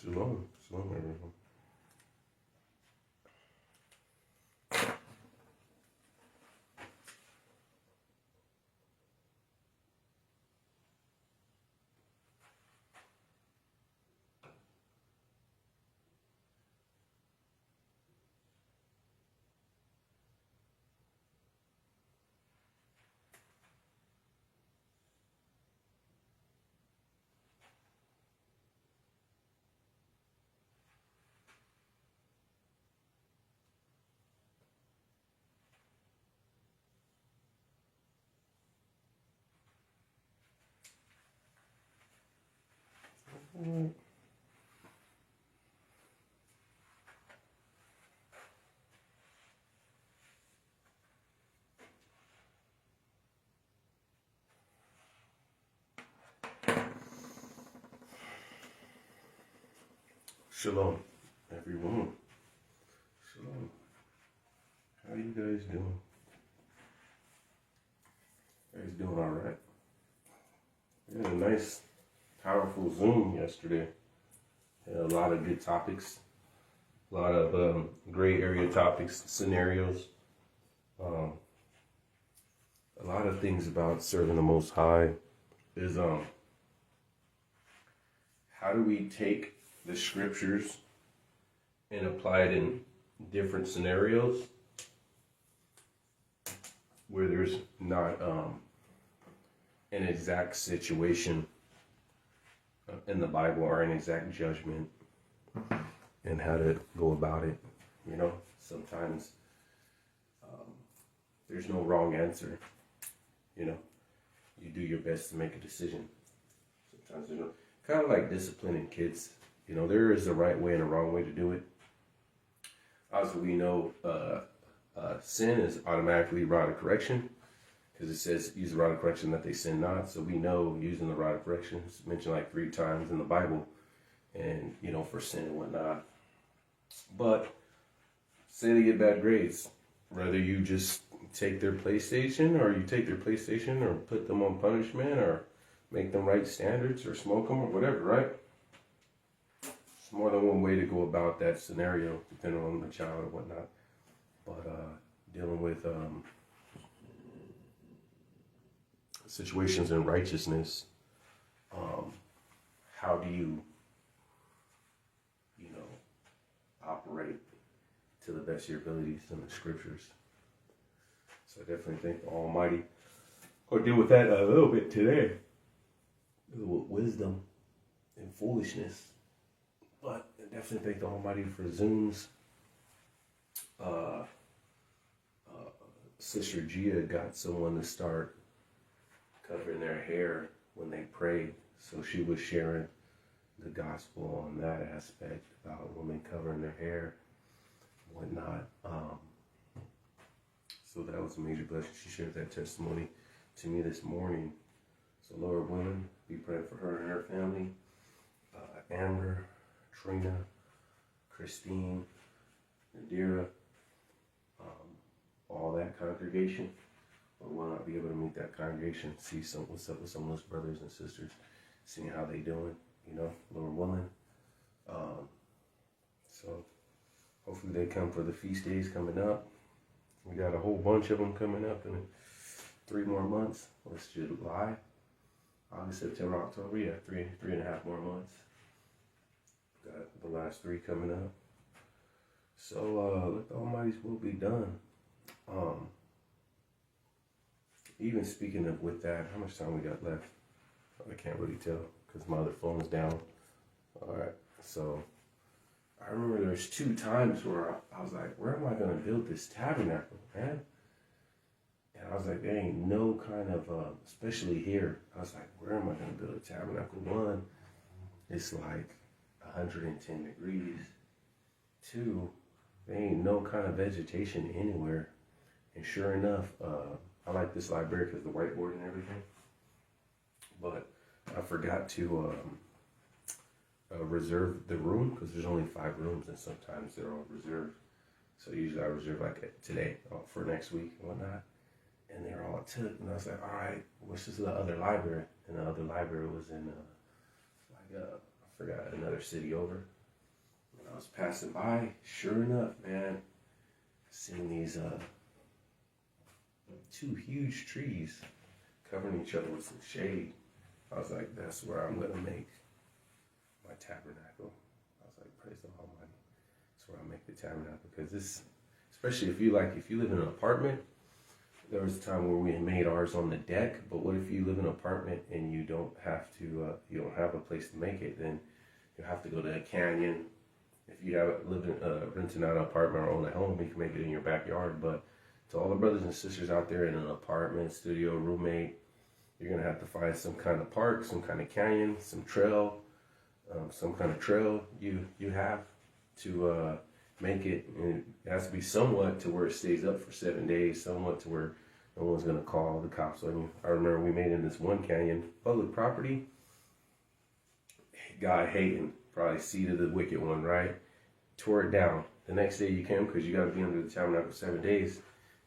Shalom. Shalom, everyone. Shalom, everyone. Shalom. How you guys doing? You guys doing all right? We had a nice, powerful Zoom yesterday. Had a lot of good topics, a lot of gray area topics, scenarios, a lot of things about serving the Most High. Is how do we take the scriptures and apply it in different scenarios where there's not an exact situation in the Bible or an exact judgment, and how to go about it. You know, sometimes there's no wrong answer. You know, you do your best to make a decision. Sometimes there's no, kind of like disciplining kids. You know, there is a right way and a wrong way to do it. Also, we know sin is automatically rod of correction, because it says use the rod of correction that they sin not. So we know using the rod of correction is mentioned like 3 times in the Bible, and you know, for sin and whatnot. But say they get bad grades, whether you just take their PlayStation, or you take their PlayStation or put them on punishment, or make them write standards, or smoke them, or whatever, right? It's more than one way to go about that scenario, depending on the child or whatnot. But dealing with situations in righteousness, how do you operate to the best of your abilities in the scriptures? So I definitely thank the Almighty. I'll deal with that a little bit today, with wisdom and foolishness. But I definitely thank the Almighty for Zooms. Sister Gia got someone to start covering their hair when they prayed. So she was sharing the gospel on that aspect about women covering their hair and whatnot. So that was a major blessing. She shared that testimony to me this morning. So Lord willing, be praying for her and her family. Amber, Trina, Christine, Nadira, all that congregation. But we'll not be able to meet that congregation, see what's up with some of those brothers and sisters, seeing how they doing, you know, Lord willing. So hopefully they come for the feast days coming up. We got a whole bunch of them coming up in 3 more months. What's July? August, September, October. Yeah, 3.5 more months. Got the last 3 coming up. So let the Almighty's will be done. Even speaking of with that, how much time we got left? I can't really tell because my other phone's down. All right, so I remember there's 2 times where I was like, where am I going to build this tabernacle, man? And I was like, there ain't no kind of, especially here, I was like, where am I going to build a tabernacle? 1, it's like 110 degrees. 2, there ain't no kind of vegetation anywhere. And sure enough, I like this library because the whiteboard and everything. But I forgot to reserve the room, because there's only 5 rooms and sometimes they're all reserved. So usually I reserve like today for next week and whatnot. And they're all took. And I was like, all right, what's this the other library? And the other library was in, I forgot, another city over. was passing by, sure enough, man, seeing these two huge trees covering each other with some shade. I was like, that's where I'm going to make my tabernacle. I was like, praise the Almighty. That's where I make the tabernacle. Because this, especially if you live in an apartment, there was a time where we had made ours on the deck, but what if you live in an apartment and you don't have a place to make it? Then you have to go to a canyon. If you renting out an apartment or own a home, you can make it in your backyard. But to all the brothers and sisters out there in an apartment, studio, roommate, you're going to have to find some kind of park, some kind of canyon, some trail, some kind of trail you have to make it. And it has to be somewhat to where it stays up for 7 days, somewhat to where no one's going to call the cops on you. I remember we made it in this one canyon, public property. God hating, probably seed of the wicked one, right? Tore it down. The next day you came because you got to be under the tabernacle for 7 days,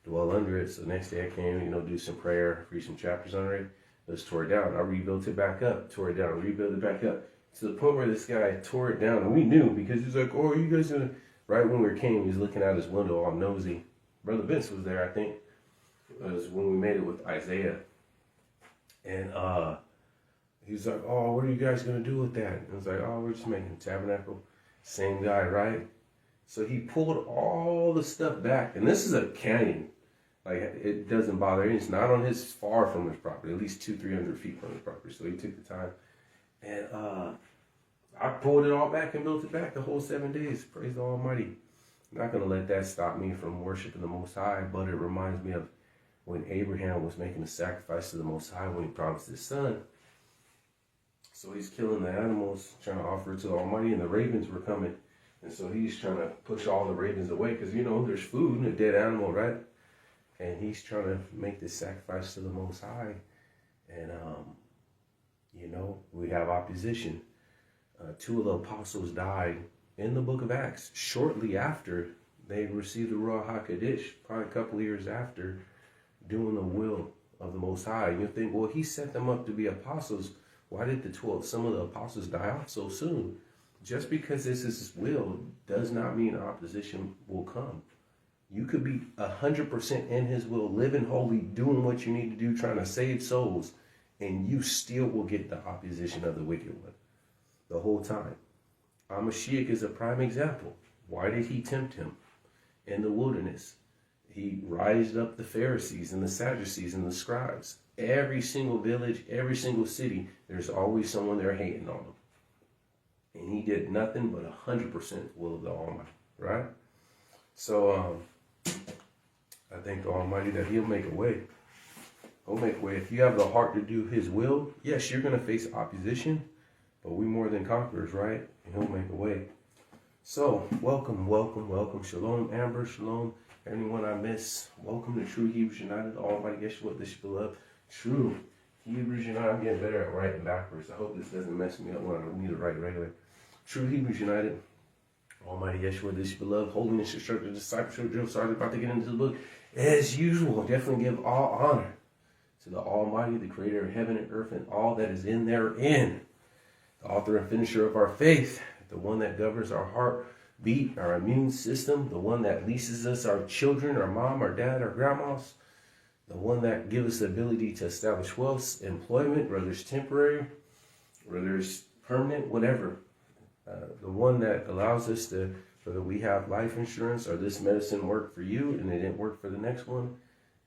dwell under it. So the next day I came, do some prayer, read some chapters under it. It was tore down. I rebuilt it back up, tore it down, rebuilt it back up. To the point where this guy tore it down. And we knew because he's like, oh, you guys gonna... Right when we came, he was looking out his window all nosy. Brother Vince was there, I think. It was when we made it with Isaiah. And he was like, oh, what are you guys going to do with that? And I was like, oh, we're just making a tabernacle. Same guy, right? So he pulled all the stuff back. And this is a canyon. Like, it doesn't bother him. It's not on his, far from his property, at least 200-300 feet from his property. So he took the time. And I pulled it all back and built it back the whole 7 days. Praise the Almighty. I'm not going to let that stop me from worshiping the Most High, but it reminds me of when Abraham was making a sacrifice to the Most High when he promised his son. So he's killing the animals, trying to offer it to the Almighty, and the ravens were coming. And so he's trying to push all the ravens away because, there's food in a dead animal, right? And he's trying to make this sacrifice to the Most High. And, we have opposition. 2 of the apostles died in the book of Acts shortly after they received the Ruach HaKodesh, probably a couple of years after, doing the will of the Most High. And you think, well, he set them up to be apostles. Why did some of the apostles die off so soon? Just because this is his will does not mean opposition will come. You could be 100% in his will, living holy, doing what you need to do, trying to save souls, and you still will get the opposition of the wicked one the whole time. Mashiach is a prime example. Why did he tempt him in the wilderness? He rised up the Pharisees and the Sadducees and the scribes. Every single village, every single city, there's always someone there hating on him. And he did nothing but 100% will of the Almighty, right? So I thank the Almighty that he'll make a way. He'll make a way. If you have the heart to do his will, yes, you're going to face opposition, but we more than conquerors, right? And he'll make a way. So, welcome. Shalom, Amber. Shalom. Anyone I miss, welcome to True Hebrews United. Almighty Yeshua, this is beloved. True Hebrews United. I'm getting better at writing backwards. I hope this doesn't mess me up when I need to write regular. True Hebrews United. Almighty Yeshua, this is beloved. Holiness, instructor, discipleship, drill sergeant. About to get into the book. As usual, definitely give all honor to the Almighty, the creator of heaven and earth and all that is in therein. The author and finisher of our faith, the one that governs our heartbeat, our immune system, the one that leases us our children, our mom, our dad, our grandmas, the one that gives us the ability to establish wealth, employment, whether it's temporary, whether it's permanent, whatever. The one that allows us to, whether we have life insurance or this medicine worked for you and it didn't work for the next one,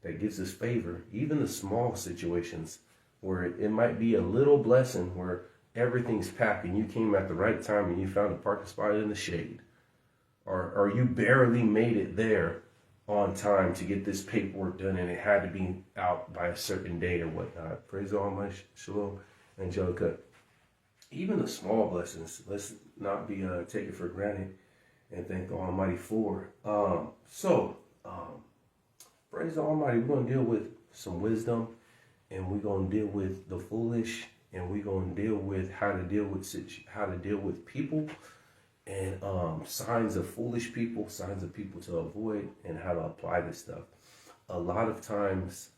that gives us favor. Even the small situations where it might be a little blessing where everything's packed and you came at the right time and you found a parking spot in the shade. Or you barely made it there on time to get this paperwork done and it had to be out by a certain day or whatnot. Praise the Almighty. Shalom, Angelica. Even the small blessings, let's not be taken for granted and thank the Almighty for. Praise the Almighty. We're going to deal with some wisdom and we're going to deal with the foolish. And we're going to deal with how to deal with people and signs of foolish people, signs of people to avoid, and how to apply this stuff. A lot of times,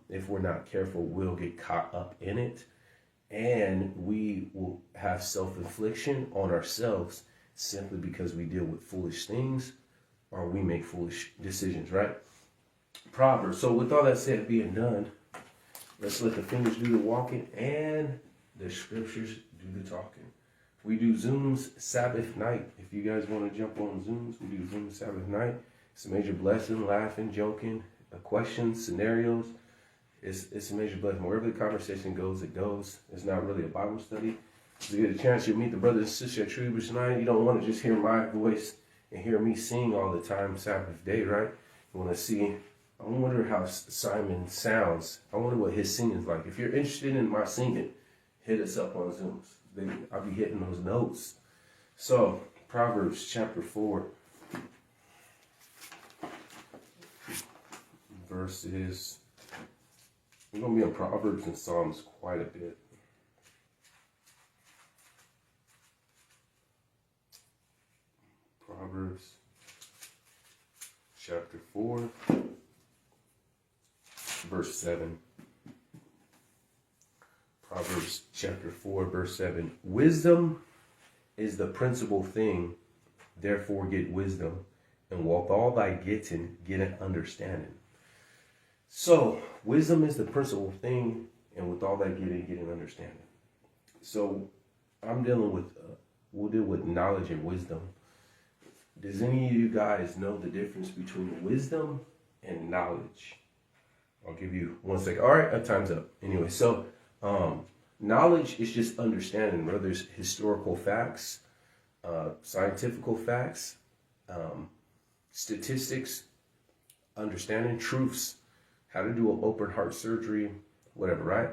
if we're not careful, we'll get caught up in it, and we will have self-infliction on ourselves simply because we deal with foolish things or we make foolish decisions, right? Proverbs. So with all that said being done, let's let the fingers do the walking and the scriptures do the talking. We do Zooms Sabbath night. If you guys want to jump on Zooms, we do Zooms Sabbath night. It's a major blessing, laughing, joking, questions, scenarios. It's a major blessing. Wherever the conversation goes, it goes. It's not really a Bible study. If you get a chance, you'll meet the brothers and sisters at True tonight. You don't want to just hear my voice and hear me sing all the time Sabbath day, right? You want to see, I wonder how Simon sounds. I wonder what his singing is like. If you're interested in my singing, hit us up on Zooms. I'll be hitting those notes. So, Proverbs chapter 4. Verses, we're going to be in Proverbs and Psalms quite a bit. Proverbs chapter 4, verse 7. Proverbs chapter 4, verse 7. Wisdom is the principal thing, therefore get wisdom, and with all thy getting, get an understanding. So, wisdom is the principal thing, and with all that getting, get an understanding. So, I'm dealing with, we'll deal with knowledge and wisdom. Does any of you guys know the difference between wisdom and knowledge? I'll give you 1 second. All right, time's up. Anyway, so, knowledge is just understanding, whether it's historical facts, scientific facts, statistics, understanding truths, how to do an open heart surgery, whatever, right?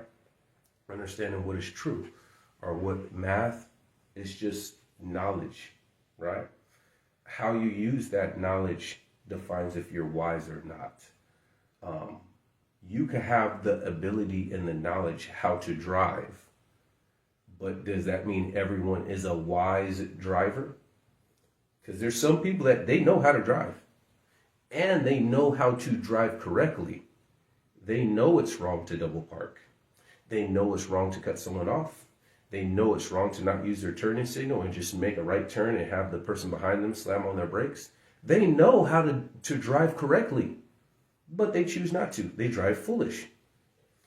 Understanding what is true, or what math is just knowledge, right? How you use that knowledge defines if you're wise or not. You can have the ability and the knowledge how to drive, but does that mean everyone is a wise driver? Because there's some people that they know how to drive, and they know how to drive correctly. They know it's wrong to double park. They know it's wrong to cut someone off. They know it's wrong to not use their turning signal and just make a right turn and have the person behind them slam on their brakes. They know how to drive correctly, but they choose not to. They drive foolish.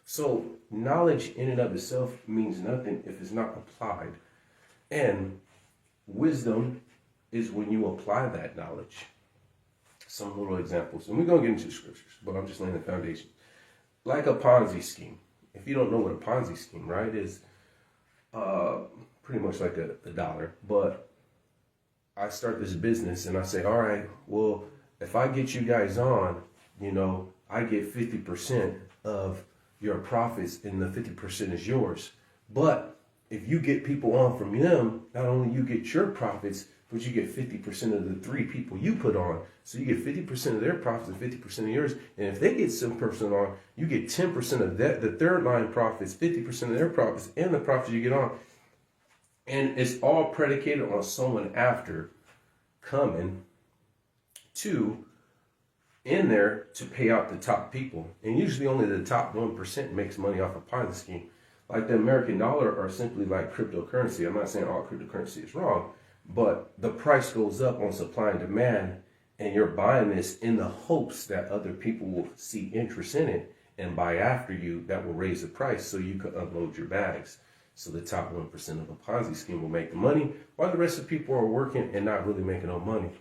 So knowledge in and of itself means nothing if it's not applied. And wisdom is when you apply that knowledge. Some little examples. And we're going to get into the scriptures, but I'm just laying the foundation. Like a Ponzi scheme. If you don't know what a Ponzi scheme, right, is pretty much like a dollar. But I start this business and I say, all right, well, if I get you guys on, I get 50% of your profits and the 50% is yours. But if you get people on from them, not only you get your profits, but you get 50% of the 3 people you put on. So you get 50% of their profits and 50% of yours. And if they get some person on, you get 10% of that, the third line profits, 50% of their profits, and the profits you get on. And it's all predicated on someone after coming to in there to pay out the top people. And usually only the top 1% makes money off a Ponzi scheme. Like the American dollar or simply like cryptocurrency. I'm not saying all cryptocurrency is wrong, but the price goes up on supply and demand, and you're buying this in the hopes that other people will see interest in it and buy after you. That will raise the price so you can unload your bags. So the top 1% of a Ponzi scheme will make the money, while the rest of the people are working and not really making no money.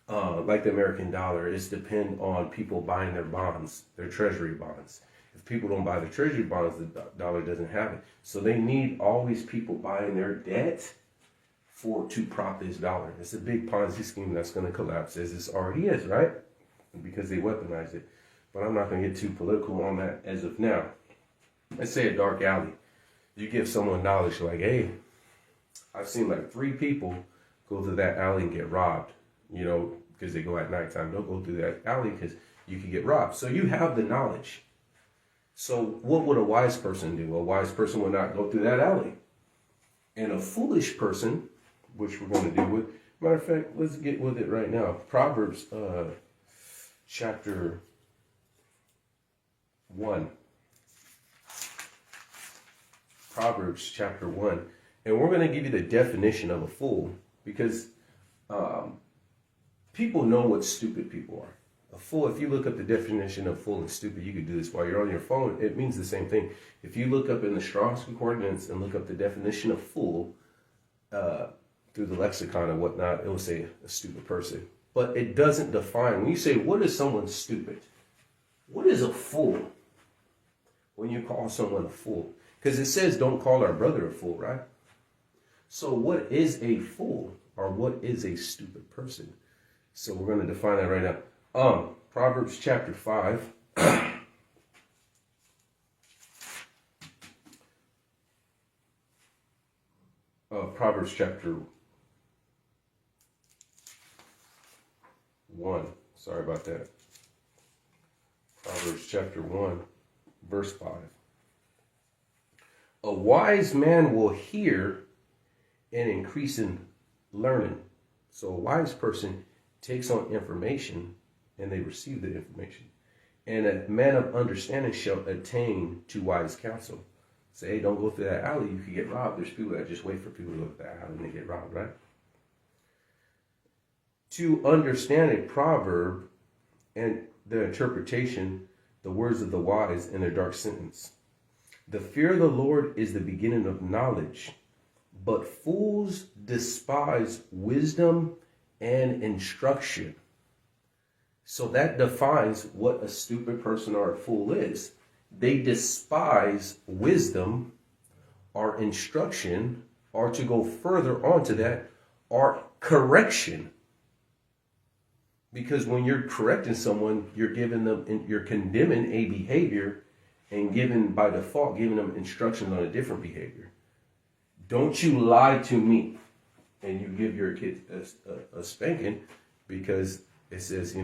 Like the American dollar, it's depend on people buying their bonds, their treasury bonds. If people don't buy the treasury bonds, the dollar doesn't have it. So they need all these people buying their debt to prop this dollar. It's a big Ponzi scheme that's going to collapse, as this already is, right? Because they weaponize it. But I'm not going to get too political on that as of now. Let's say a dark alley. You give someone knowledge like, hey, I've seen like 3 people go to that alley and get robbed, because they go at nighttime. Don't go through that alley because you can get robbed. So you have the knowledge. So what would a wise person do? A wise person would not go through that alley. And a foolish person, which we're going to deal with. Matter of fact, let's get with it right now. Proverbs chapter 1. Proverbs chapter 1. And we're going to give you the definition of a fool, because People know what stupid people are. A fool, if you look up the definition of fool and stupid, you could do this while you're on your phone. It means the same thing. If you look up in the Strong's Concordance and look up the definition of fool through the lexicon and whatnot, it will say a stupid person. But it doesn't define. When you say, what is someone stupid? What is a fool? When you call someone a fool. Because it says don't call our brother a fool, right? So what is a fool? Or what is a stupid person? So we're going to define that right now. Proverbs chapter 5. Proverbs chapter 1. Sorry about that. Proverbs chapter 1, verse 5. A wise man will hear and increase in learning. So a wise person takes on information and they receive the information. And a man of understanding shall attain to wise counsel. Say, hey, don't go through that alley, you could get robbed. There's people that just wait for people to go through that alley and they get robbed, right? To understand a proverb and the interpretation, the words of the wise in their dark sentence. The fear of the Lord is the beginning of knowledge, but fools despise wisdom and instruction. So that defines what a stupid person or a fool is. They despise wisdom or instruction, or to go further onto that, or correction. Because when you're correcting someone, you're giving them, you're condemning a behavior and by default, giving them instructions on a different behavior. Don't you lie to me. And you give your kid a spanking because it says,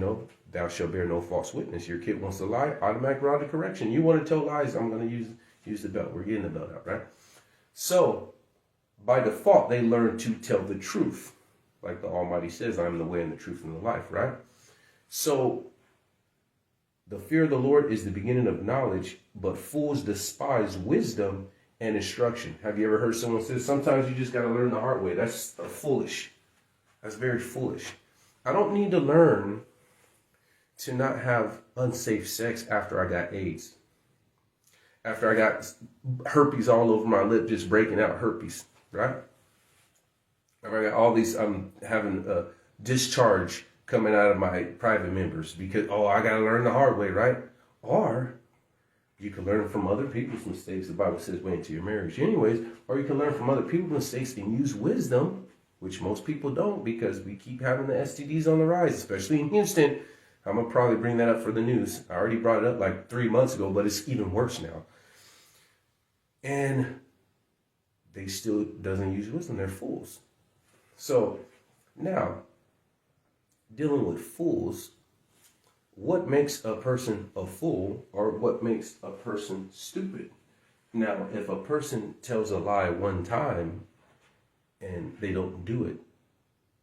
thou shalt bear no false witness. Your kid wants to lie, automatic route of correction. You want to tell lies, I'm going to use the belt. We're getting the belt out, right? So by default, they learn to tell the truth. Like the Almighty says, I am the way and the truth and the life, right? So the fear of the Lord is the beginning of knowledge, but fools despise wisdom and instruction. Have you ever heard someone say, sometimes you just got to learn the hard way? That's foolish. That's very foolish. I don't need to learn to not have unsafe sex after I got AIDS. After I got herpes all over my lip, just breaking out herpes, right? I got all these, I'm having a discharge coming out of my private members because, I got to learn the hard way, right? Or you can learn from other people's mistakes. The Bible says, wait until your marriage anyways. Or you can learn from other people's mistakes and use wisdom, which most people don't because we keep having the STDs on the rise, especially in Houston. I'm going to probably bring that up for the news. I already brought it up like 3 months ago, but it's even worse now. And they still doesn't use wisdom. They're fools. So now, dealing with fools, what makes a person a fool or what makes a person stupid? Now, if a person tells a lie one time and they don't do it,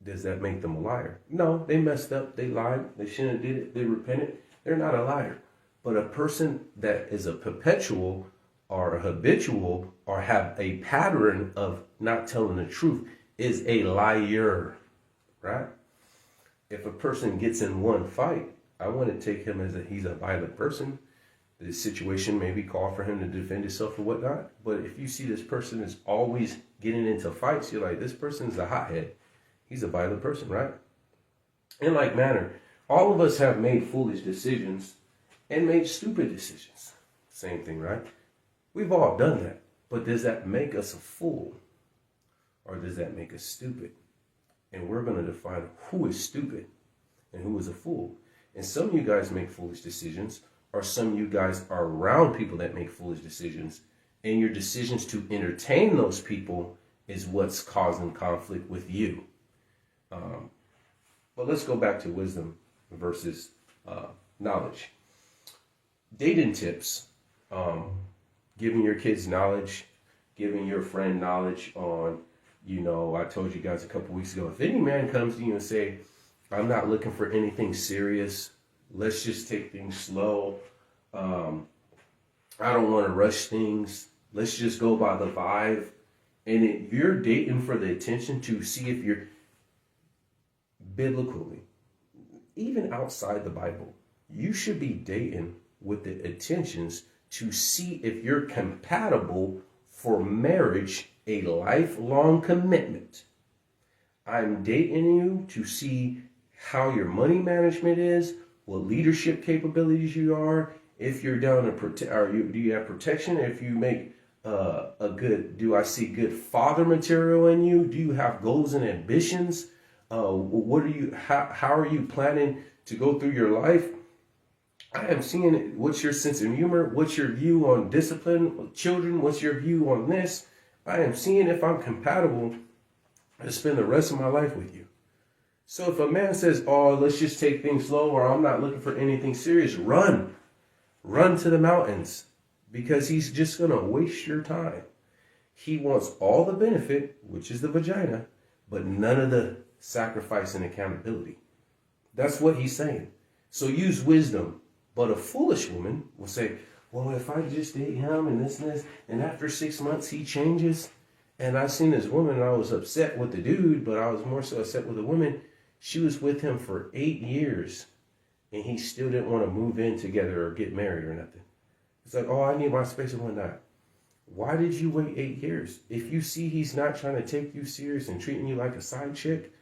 does that make them a liar? No, they messed up, they lied, they shouldn't have did it, they repented. They're not a liar. But a person that is a perpetual or a habitual or have a pattern of not telling the truth is a liar, right? If a person gets in one fight, I want to take him as he's a violent person. The situation may be called for him to defend himself or whatnot. But if you see this person is always getting into fights, you're like, this person's a hothead. He's a violent person, right? In like manner, all of us have made foolish decisions and made stupid decisions. Same thing, right? We've all done that. But does that make us a fool? Or does that make us stupid? And we're going to define who is stupid and who is a fool. And some of you guys make foolish decisions, or some of you guys are around people that make foolish decisions, and your decisions to entertain those people is what's causing conflict with you. But let's go back to wisdom versus knowledge. Dating tips, giving your kids knowledge, giving your friend knowledge on, I told you guys a couple weeks ago, if any man comes to you and say, I'm not looking for anything serious, let's just take things slow, I don't want to rush things, let's just go by the vibe, and you're dating for the attention to see if you're, biblically, even outside the Bible, you should be dating with the intentions to see if you're compatible for marriage, a lifelong commitment. I'm dating you to see how your money management is, what leadership capabilities you are, if you're down to protect, do you have protection? If you make do I see good father material in you? Do you have goals and ambitions? What are you, how are you planning to go through your life? I am seeing it. What's your sense of humor? What's your view on discipline with children? What's your view on this? I am seeing if I'm compatible to spend the rest of my life with you. So if a man says, oh, let's just take things slow, or I'm not looking for anything serious, run to the mountains, because he's just going to waste your time. He wants all the benefit, which is the vagina, but none of the sacrifice and accountability. That's what he's saying. So use wisdom. But a foolish woman will say, well, if I just date him and this, and after 6 months he changes. And I seen this woman, and I was upset with the dude, but I was more so upset with the woman. She was with him for 8 years, and he still didn't want to move in together or get married or nothing. It's like, oh, I need my space and whatnot. Why did you wait 8 years? If you see he's not trying to take you serious and treating you like a side chick,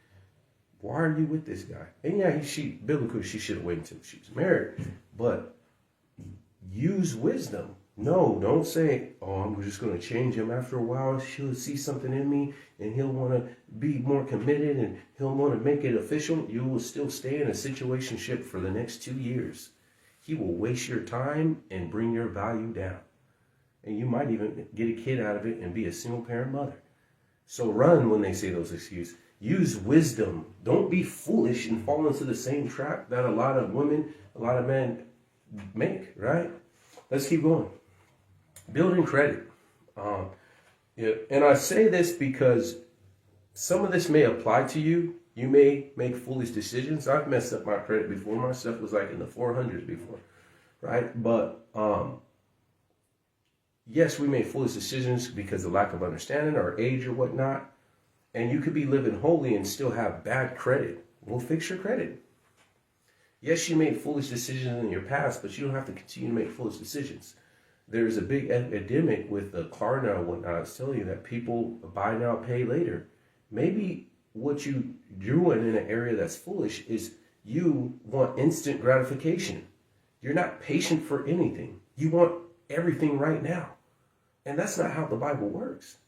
why are you with this guy? And yeah, biblically, she should have waited until she was married. But use wisdom. No, don't say, oh, I'm just going to change him. After a while, he'll see something in me, and he'll want to be more committed, and he'll want to make it official. You will still stay in a situationship for the next 2 years. He will waste your time and bring your value down. And you might even get a kid out of it and be a single parent mother. So run when they say those excuses. Use wisdom. Don't be foolish and fall into the same trap that a lot of women, a lot of men make, right? Let's keep going. Building credit. And I say this because some of this may apply to you. You may make foolish decisions. I've messed up my credit before. My stuff was like in the 400s before, right? But yes, we make foolish decisions because of lack of understanding or age or whatnot. And you could be living holy and still have bad credit. We'll fix your credit. Yes, you made foolish decisions in your past, but you don't have to continue to make foolish decisions. There's a big epidemic with the Klarna and whatnot. I was telling you that people buy now, pay later. Maybe what you're doing in an area that's foolish is you want instant gratification. You're not patient for anything. You want everything right now. And that's not how the Bible works.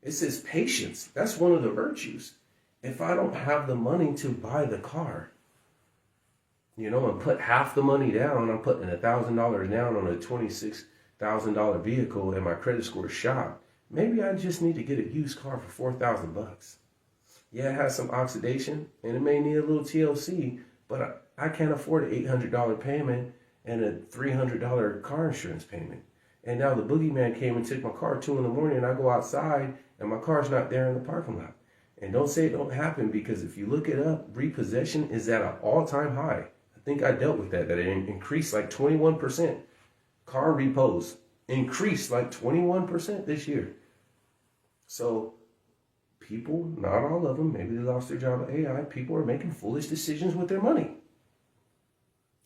It says patience. That's one of the virtues. If I don't have the money to buy the car, and put half the money down, I'm putting $1,000 down on a $26,000 vehicle and my credit score is shot. Maybe I just need to get a used car for $4,000. Yeah, it has some oxidation and it may need a little TLC, but I can't afford an $800 payment and a $300 car insurance payment. And now the boogeyman came and took my car at 2 in the morning, and I go outside and my car's not there in the parking lot. And don't say it don't happen, because if you look it up, repossession is at an all-time high. I think I dealt with that it increased like 21%. Car repos increased like 21% this year. So people, not all of them, maybe they lost their job at AI, people are making foolish decisions with their money.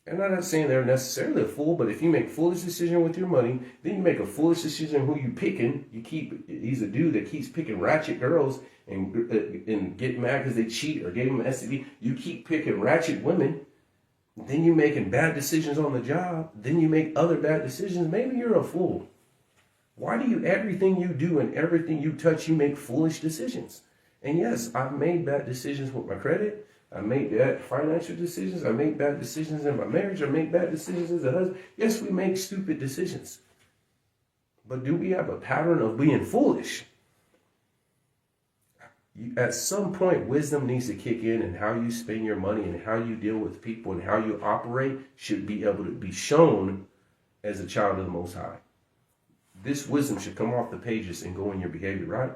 And I'm not saying they're necessarily a fool, but if you make foolish decision with your money, then you make a foolish decision who you picking. He's a dude that keeps picking ratchet girls and get mad because they cheat or gave him an STD. You keep picking ratchet women. Then you're making bad decisions on the job. Then you make other bad decisions. Maybe you're a fool. Why do everything you do and everything you touch, you make foolish decisions? And yes, I've made bad decisions with my credit. I make bad financial decisions. I make bad decisions in my marriage. I make bad decisions as a husband. Yes, we make stupid decisions. But do we have a pattern of being foolish? At some point, wisdom needs to kick in, and how you spend your money and how you deal with people and how you operate should be able to be shown as a child of the Most High. This wisdom should come off the pages and go in your behavior, right?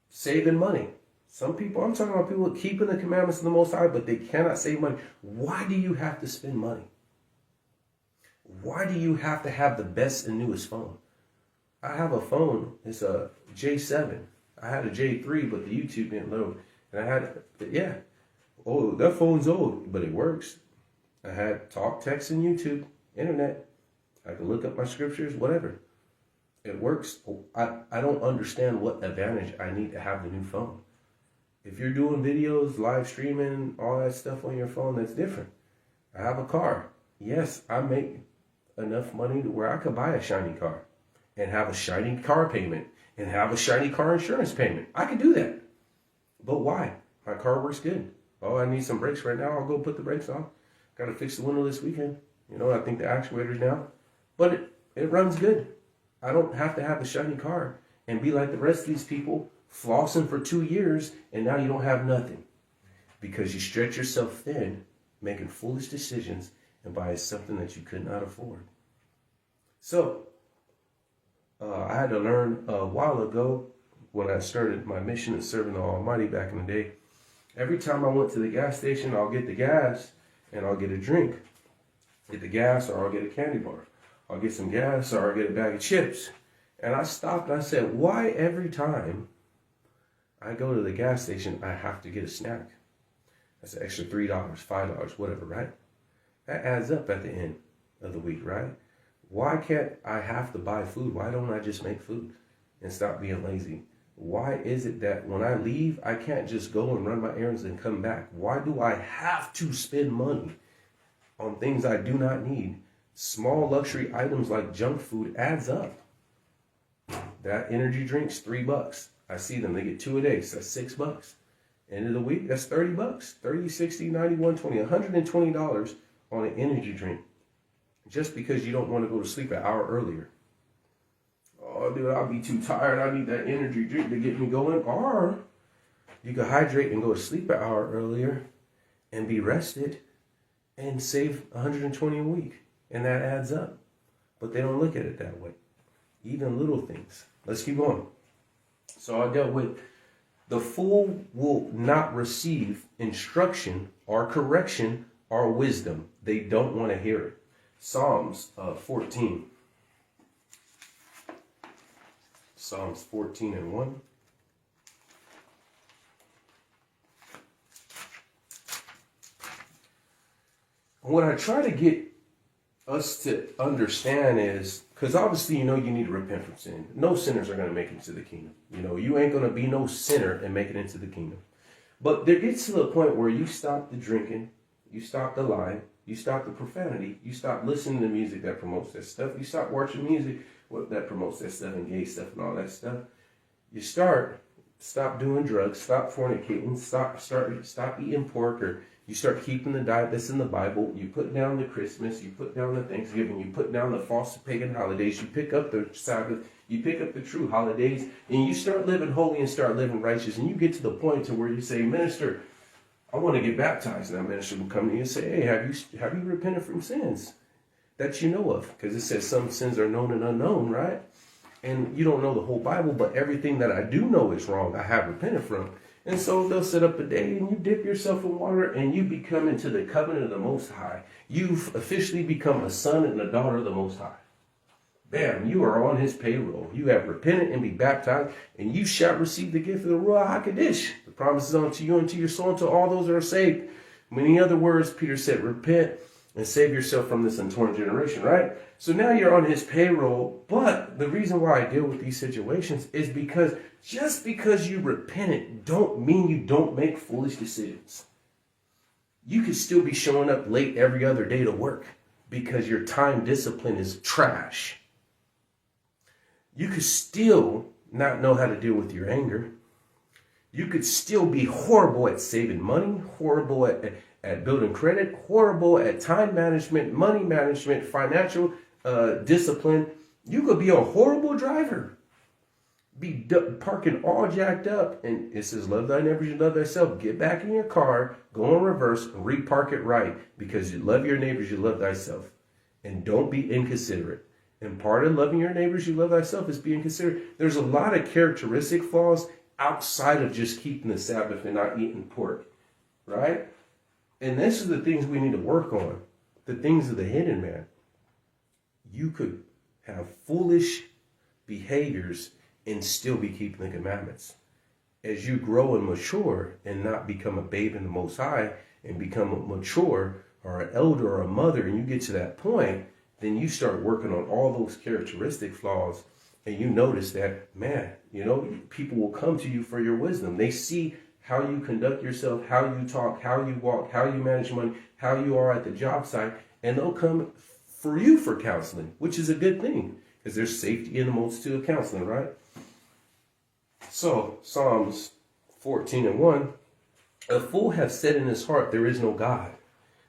Saving money. Some people, I'm talking about people keeping the commandments of the Most High, but they cannot save money. Why do you have to spend money? Why do you have to have the best and newest phone? I have a phone. It's a J7. I had a J3, but the YouTube didn't load. And I had, yeah, oh, that phone's old, but it works. I had talk, text, and YouTube, internet. I can look up my scriptures, whatever. It works. I don't understand what advantage I need to have the new phone. If you're doing videos, live streaming, all that stuff on your phone, that's different. I have a car. Yes, I make enough money to where I could buy a shiny car and have a shiny car payment and have a shiny car insurance payment. I could do that. But why? My car works good. Oh, I need some brakes right now. I'll go put the brakes on. Got to fix the window this weekend. You know, I think the actuator's down. But it runs good. I don't have to have the shiny car and be like the rest of these people flossing for 2 years and now you don't have nothing. Because you stretch yourself thin, making foolish decisions and buying something that you could not afford. So, I had to learn a while ago when I started my mission of serving the Almighty back in the day. Every time I went to the gas station, I'll get the gas and I'll get a drink. Get the gas or I'll get a candy bar. I'll get some gas or I'll get a bag of chips. And I stopped and I said, why every time I go to the gas station, I have to get a snack? That's an extra $3, $5, whatever, right? That adds up at the end of the week, right? Why can't I have to buy food? Why don't I just make food and stop being lazy? Why is it that when I leave, I can't just go and run my errands and come back? Why do I have to spend money on things I do not need? Small luxury items like junk food adds up. That energy drink's $3. I see them, they get 2 a day, so that's $6. End of the week, that's $30. 30, 60, 90, 120, $120 on an energy drink. Just because you don't want to go to sleep an hour earlier. Oh, dude, I'll be too tired. I need that energy drink to get me going. Or you can hydrate and go to sleep an hour earlier and be rested and save $120 a week. And that adds up. But they don't look at it that way. Even little things. Let's keep going. So I dealt with the fool will not receive instruction or correction or wisdom. They don't want to hear it. Psalms 14. Psalms 14 and 1. What I try to get us to understand is, because obviously, you need to repent from sin. No sinners are going to make it into the kingdom. You ain't going to be no sinner and make it into the kingdom. But there gets to the point where you stop the drinking, you stop the lying, you stop the profanity, you stop listening to music that promotes that stuff, you stop watching music that promotes that stuff and gay stuff and all that stuff. You stop doing drugs, stop fornicating, stop eating pork, or you start keeping the diet that's in the Bible. You put down the Christmas, you put down the Thanksgiving, you put down the false pagan holidays, you pick up the Sabbath, you pick up the true holidays, and you start living holy and start living righteous. And you get to the point to where you say, minister, I want to get baptized. And that minister will come to you and say, hey, have you repented from sins that you know of? Because it says some sins are known and unknown, right? And you don't know the whole Bible, but everything that I do know is wrong, I have repented from. And so they'll set up a day and you dip yourself in water and you become into the covenant of the Most High. You've officially become a son and a daughter of the Most High. Bam, you are on his payroll. You have repented and be baptized, and you shall receive the gift of the Ruach HaKodesh. The promise is unto you and to your soul and to all those that are saved. In other words, Peter said, repent and save yourself from this untorn generation, right? So now you're on his payroll, but the reason why I deal with these situations is because just because you repented don't mean you don't make foolish decisions. You could still be showing up late every other day to work because your time discipline is trash. You could still not know how to deal with your anger. You could still be horrible at saving money, horrible at building credit, horrible at time management, money management, financial discipline. You could be a horrible driver. Be parking all jacked up. And it says, love thy neighbor, you love thyself. Get back in your car, go in reverse, and repark it right. Because you love your neighbors, you love thyself. And don't be inconsiderate. And part of loving your neighbors, you love thyself, is being considerate. There's a lot of characteristic flaws outside of just keeping the Sabbath and not eating pork, right? And this is the things we need to work on, the things of the hidden man. You could have foolish behaviors and still be keeping the commandments. as you grow and mature and not become a babe in the Most High and become a mature or an elder or a mother, and you get to that point, then you start working on all those characteristic flaws, and you notice that, man, people will come to you for your wisdom. They see how you conduct yourself, how you talk, how you walk, how you manage money, how you are at the job site, and they'll come for you for counseling, which is a good thing, because there's safety in the multitude of counseling, right? So, Psalms 14:1, a fool hath said in his heart, there is no God.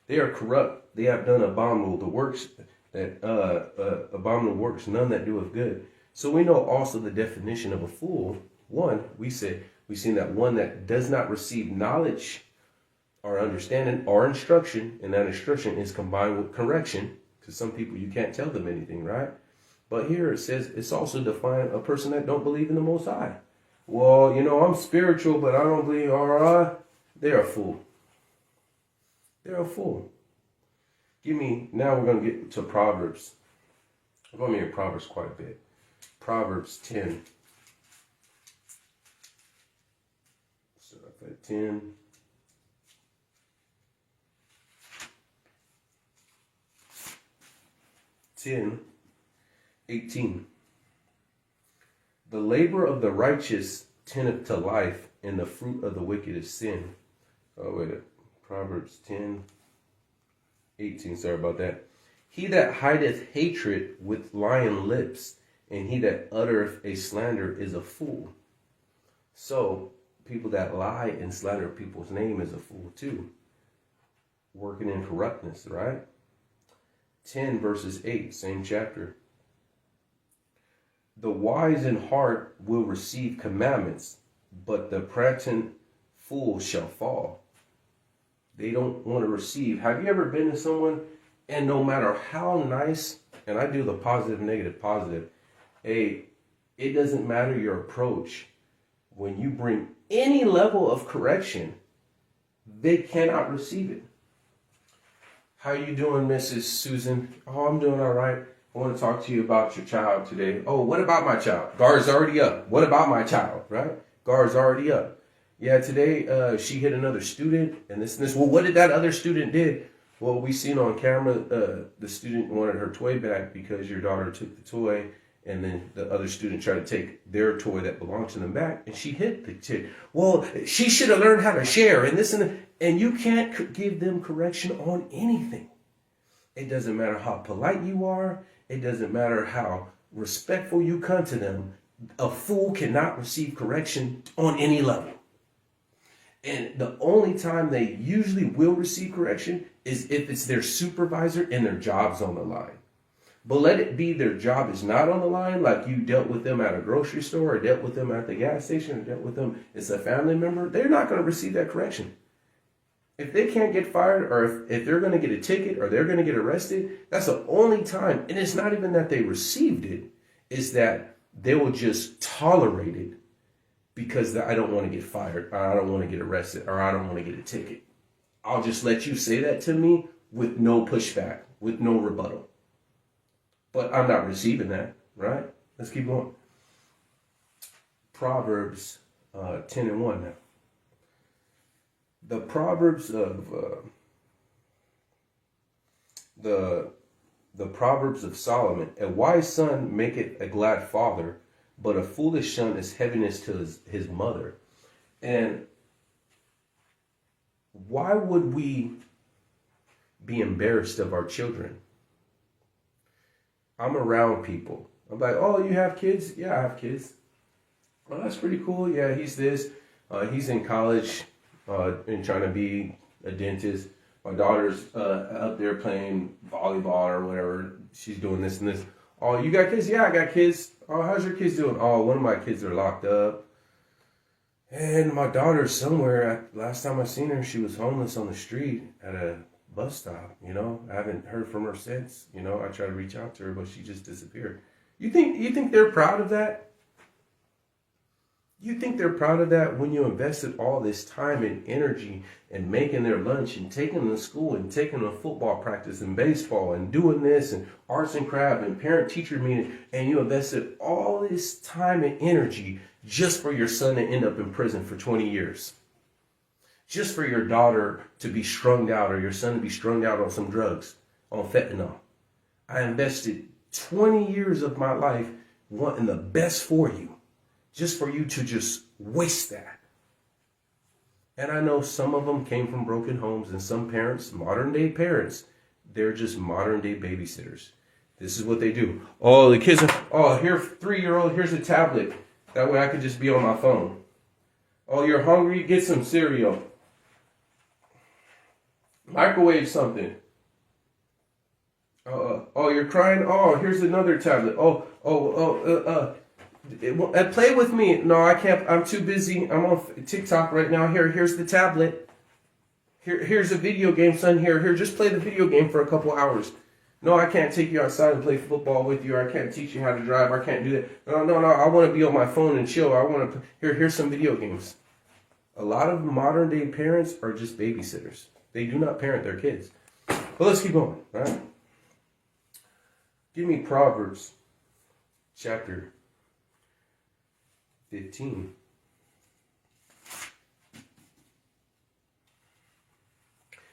They are corrupt, they have done abominable works, none that doeth good. So we know also the definition of a fool. One, we've seen that one that does not receive knowledge or understanding or instruction, and that instruction is combined with correction, because some people you can't tell them anything, right? But here it says it's also defined a person that don't believe in the Most High. Well, I'm spiritual, but I don't believe, they're a fool. They're a fool. Now we're going to get to Proverbs. I'm going to hear Proverbs quite a bit. Proverbs 10. Start off at 10. Ten, 18. The labor of the righteous tendeth to life, and the fruit of the wicked is sin. Oh, wait. Proverbs 10, 18. Sorry about that. He that hideth hatred with lying lips, and he that uttereth a slander is a fool. So, people that lie and slander people's name is a fool too. Working in corruptness, right? 10 verses 8, same chapter. The wise in heart will receive commandments, but the prating fool shall fall. They don't want to receive. Have you ever been to someone, and no matter how nice, and I do the positive, negative, positive, it doesn't matter your approach. When you bring any level of correction, they cannot receive it. How you doing, Mrs. Susan? Oh, I'm doing all right. I want to talk to you about your child today. Oh, what about my child? Guard's already up. What about my child, right? Guard's already up. Yeah, today she hit another student and this and this. Well, what did that other student did? Well, we seen on camera the student wanted her toy back because your daughter took the toy, and then the other student tried to take their toy that belonged to them back, and she hit the chick. Well, she should have learned how to share and this and that. And you can't give them correction on anything. It doesn't matter how polite you are. It doesn't matter how respectful you come to them. A fool cannot receive correction on any level. And the only time they usually will receive correction is if it's their supervisor and their job's on the line. But let it be their job is not on the line, like you dealt with them at a grocery store or dealt with them at the gas station or dealt with them as a family member. They're not going to receive that correction. If they can't get fired, or if they're going to get a ticket or they're going to get arrested, that's the only time. And it's not even that they received it. It's that they will just tolerate it because I don't want to get fired, or I don't want to get arrested, or I don't want to get a ticket. I'll just let you say that to me with no pushback, with no rebuttal. But I'm not receiving that, right? Let's keep going. Proverbs 10:1 now. The Proverbs of the Proverbs of Solomon: a wise son maketh a glad father, but a foolish son is heaviness to his mother. And why would we be embarrassed of our children? I'm around people. I'm like, oh, you have kids? Yeah, I have kids. Oh, that's pretty cool. Yeah, he's this. He's in college. And trying to be a dentist. My daughter's up there playing volleyball or whatever. She's doing this and this. Oh, you got kids? Yeah, I got kids. Oh, how's your kids doing? Oh, one of my kids are locked up. And my daughter's somewhere. Last time I seen her, she was homeless on the street at a bus stop. I haven't heard from her since. I tried to reach out to her, but she just disappeared. You think they're proud of that? You think they're proud of that when you invested all this time and energy and making their lunch and taking them to school and taking them to football practice and baseball and doing this and arts and craft and parent-teacher meeting, and you invested all this time and energy just for your son to end up in prison for 20 years. Just for your daughter to be strung out or your son to be strung out on some drugs, on fentanyl. I invested 20 years of my life wanting the best for you, just for you to just waste that. And I know some of them came from broken homes, and some parents, modern day parents, they're just modern day babysitters. This is what they do. Oh, the kids are, oh, here, 3-year-old, here's a tablet. That way I could just be on my phone. Oh, you're hungry? Get some cereal. Microwave something. Oh, you're crying? Oh, here's another tablet. Play with me. No, I can't. I'm too busy. I'm on TikTok right now. Here's the tablet. Here's a video game, son. Here, just play the video game for a couple hours. No, I can't take you outside and play football with you. Or I can't teach you how to drive. I can't do that. No. I want to be on my phone and chill. I want to. Here's some video games. A lot of modern day parents are just babysitters. They do not parent their kids. But let's keep going. All right. Give me Proverbs chapter 15.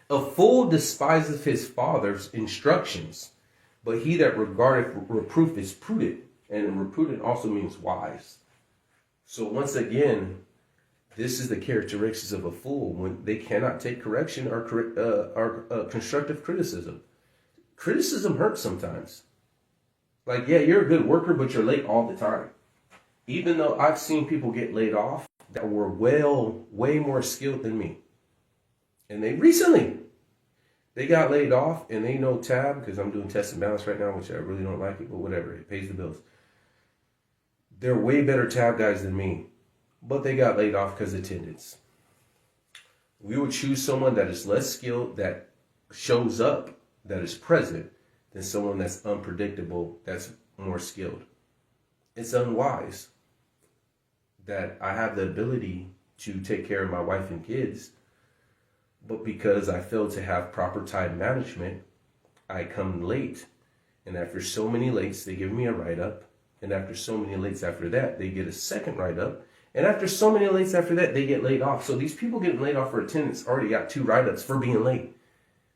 A fool despiseth his father's instructions, but he that regardeth reproof is prudent. And prudent also means wise. So once again, this is the characteristics of a fool when they cannot take correction or constructive criticism. Criticism hurts sometimes. Like, yeah, you're a good worker, but you're late all the time. Even though I've seen people get laid off that were way more skilled than me. And they got laid off and they know tab because I'm doing test and balance right now, which I really don't like it, but whatever, it pays the bills. They're way better tab guys than me, but they got laid off because of attendance. We would choose someone that is less skilled, that shows up, that is present, than someone that's unpredictable, that's more skilled. It's unwise that I have the ability to take care of my wife and kids, but because I failed to have proper time management, I come late. And after so many lates, they give me a write-up. And after so many lates after that, they get a second write-up. And after so many lates after that, they get laid off. So these people getting laid off for attendance already got 2 write-ups for being late.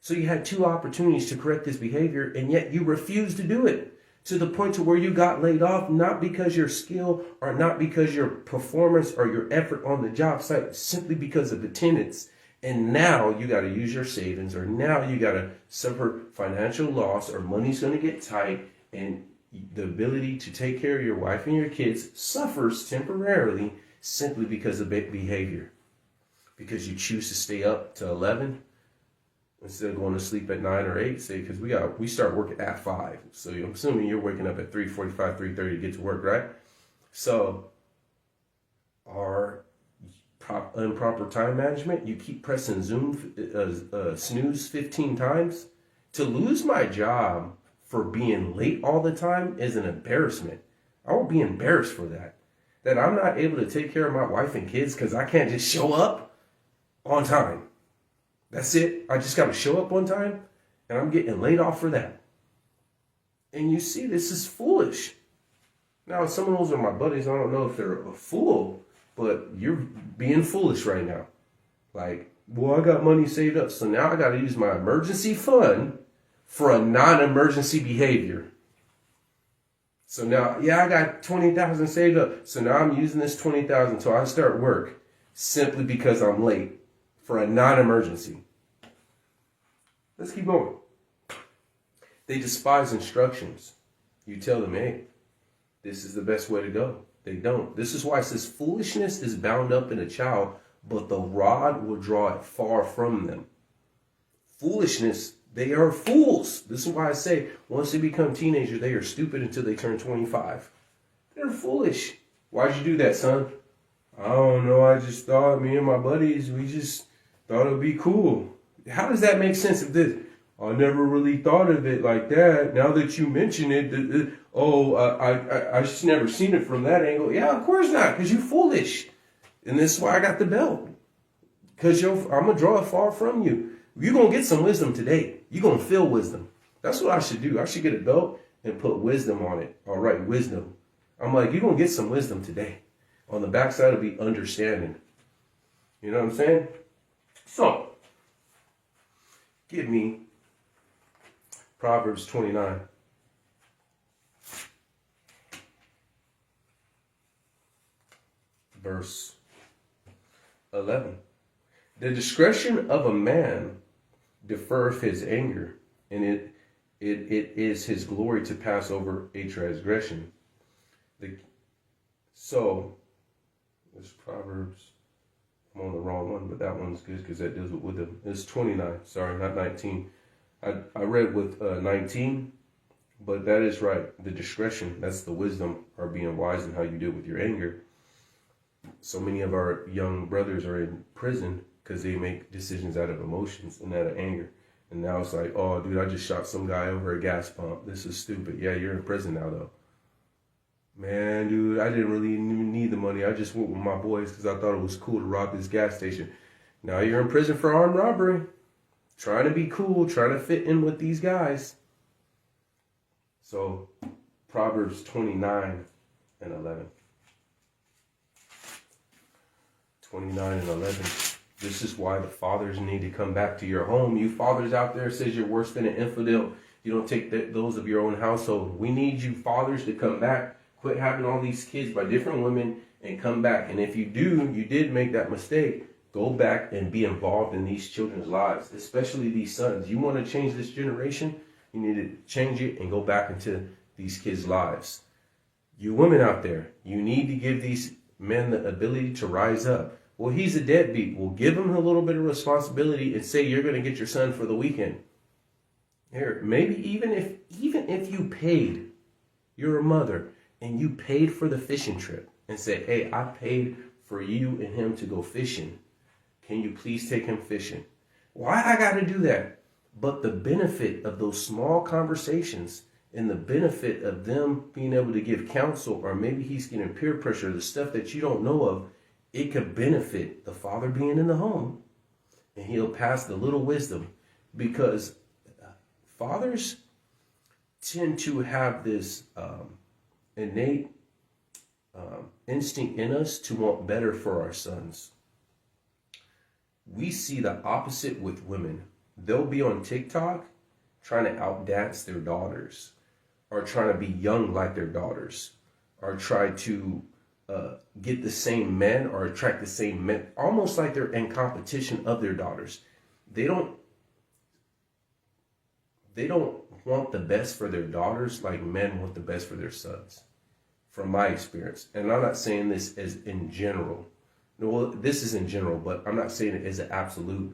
So you had 2 opportunities to correct this behavior, and yet you refused to do it. To the point to where you got laid off, not because your skill or not because your performance or your effort on the job site, simply because of attendance. And now you got to use your savings, or now you got to suffer financial loss, or money's going to get tight, and the ability to take care of your wife and your kids suffers temporarily simply because of behavior. Because you choose to stay up to 11 instead of going to sleep at 9 or 8, say, because we start work at 5. So I'm assuming you're waking up at 3:45, 3:30 to get to work, right? So our improper time management, you keep pressing snooze 15 times. To lose my job for being late all the time is an embarrassment. I will be embarrassed for that. That I'm not able to take care of my wife and kids because I can't just show up on time. That's it. I just got to show up on time, and I'm getting laid off for that. And you see, this is foolish. Now, some of those are my buddies. I don't know if they're a fool, but you're being foolish right now. Like, well, I got money saved up, so now I got to use my emergency fund for a non-emergency behavior. So now, yeah, I got $20,000 saved up. So now I'm using this $20,000 until I start work simply because I'm late for a non-emergency. Let's keep going. They despise instructions. You tell them, hey, this is the best way to go. They don't. This is why it says foolishness is bound up in a child, but the rod will draw it far from them. Foolishness, they are fools. This is why I say once they become teenagers, they are stupid until they turn 25. They're foolish. Why'd you do that, son? I don't know. I just thought, me and my buddies, we just thought it would be cool. How does that make sense of this? I never really thought of it like that. Now that you mention it, I just never seen it from that angle. Yeah, of course not, because you're foolish. And this is why I got the belt. Because I'm going to draw it far from you. You're going to get some wisdom today. You're going to feel wisdom. That's what I should do. I should get a belt and put wisdom on it. All right, wisdom. I'm like, you're going to get some wisdom today. On the backside will be understanding. You know what I'm saying? So, give me Proverbs 29. Verse 11. The discretion of a man deferreth his anger, and it is his glory to pass over a transgression. So, this Proverbs, I'm on the wrong one, but that one's good because that deals with wisdom. It's 29, sorry, not 19. I read with 19, but that is right. The discretion, that's the wisdom, or being wise in how you deal with your anger. So many of our young brothers are in prison because they make decisions out of emotions and out of anger. And now it's like, oh, dude, I just shot some guy over a gas pump. This is stupid. Yeah, you're in prison now, though. Man, dude, I didn't really even need the money. I just went with my boys because I thought it was cool to rob this gas station. Now you're in prison for armed robbery. Trying to be cool, trying to fit in with these guys. So, Proverbs 29 and 11. 29 and 11. This is why the fathers need to come back to your home. You fathers out there says you're worse than an infidel. You don't take those of your own household. We need you fathers to come back. Quit having all these kids by different women and come back. And if you did make that mistake, go back and be involved in these children's lives, especially these sons. You want to change this generation, you need to change it and go back into these kids' lives. You women out there, you need to give these men the ability to rise up. Well, he's a deadbeat. Well, give him a little bit of responsibility and say you're going to get your son for the weekend. Here, maybe even if you paid, you're a mother, and you paid for the fishing trip and said, hey, I paid for you and him to go fishing. Can you please take him fishing? Why I got to do that? But the benefit of those small conversations and the benefit of them being able to give counsel, or maybe he's getting peer pressure, the stuff that you don't know of, it could benefit the father being in the home. And he'll pass the little wisdom, because fathers tend to have this innate instinct in us to want better for our sons. We see the opposite with women. They'll be on TikTok trying to outdance their daughters, or trying to be young like their daughters, or try to get the same men or attract the same men, almost like they're in competition of their daughters. They don't want the best for their daughters like men want the best for their sons, from my experience. And I'm not saying this as in general. No, well, this is in general, but I'm not saying it as an absolute.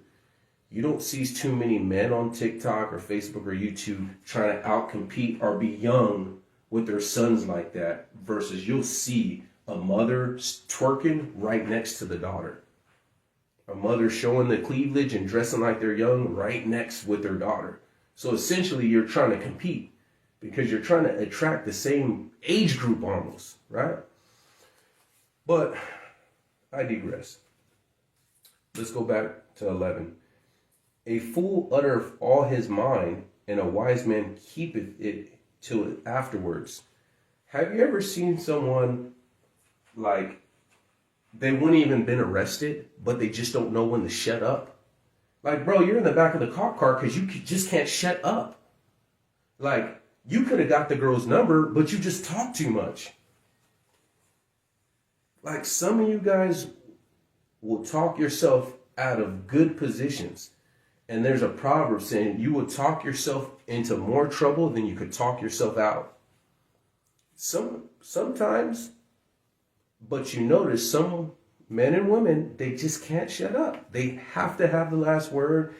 You don't see too many men on TikTok or Facebook or YouTube trying to outcompete or be young with their sons like that, versus you'll see a mother twerking right next to the daughter. A mother showing the cleavage and dressing like they're young right next with their daughter. So essentially you're trying to compete because you're trying to attract the same age group almost, right? But I digress. Let's go back to 11. A fool uttereth all his mind, and a wise man keepeth it till afterwards. Have you ever seen someone, like, they wouldn't even been arrested, but they just don't know when to shut up? Like, bro, you're in the back of the cop car because you just can't shut up. Like, you could have got the girl's number, but you just talk too much. Like, some of you guys will talk yourself out of good positions. And there's a proverb saying you will talk yourself into more trouble than you could talk yourself out. Sometimes, but you notice some men and women, they just can't shut up. They have to have the last word.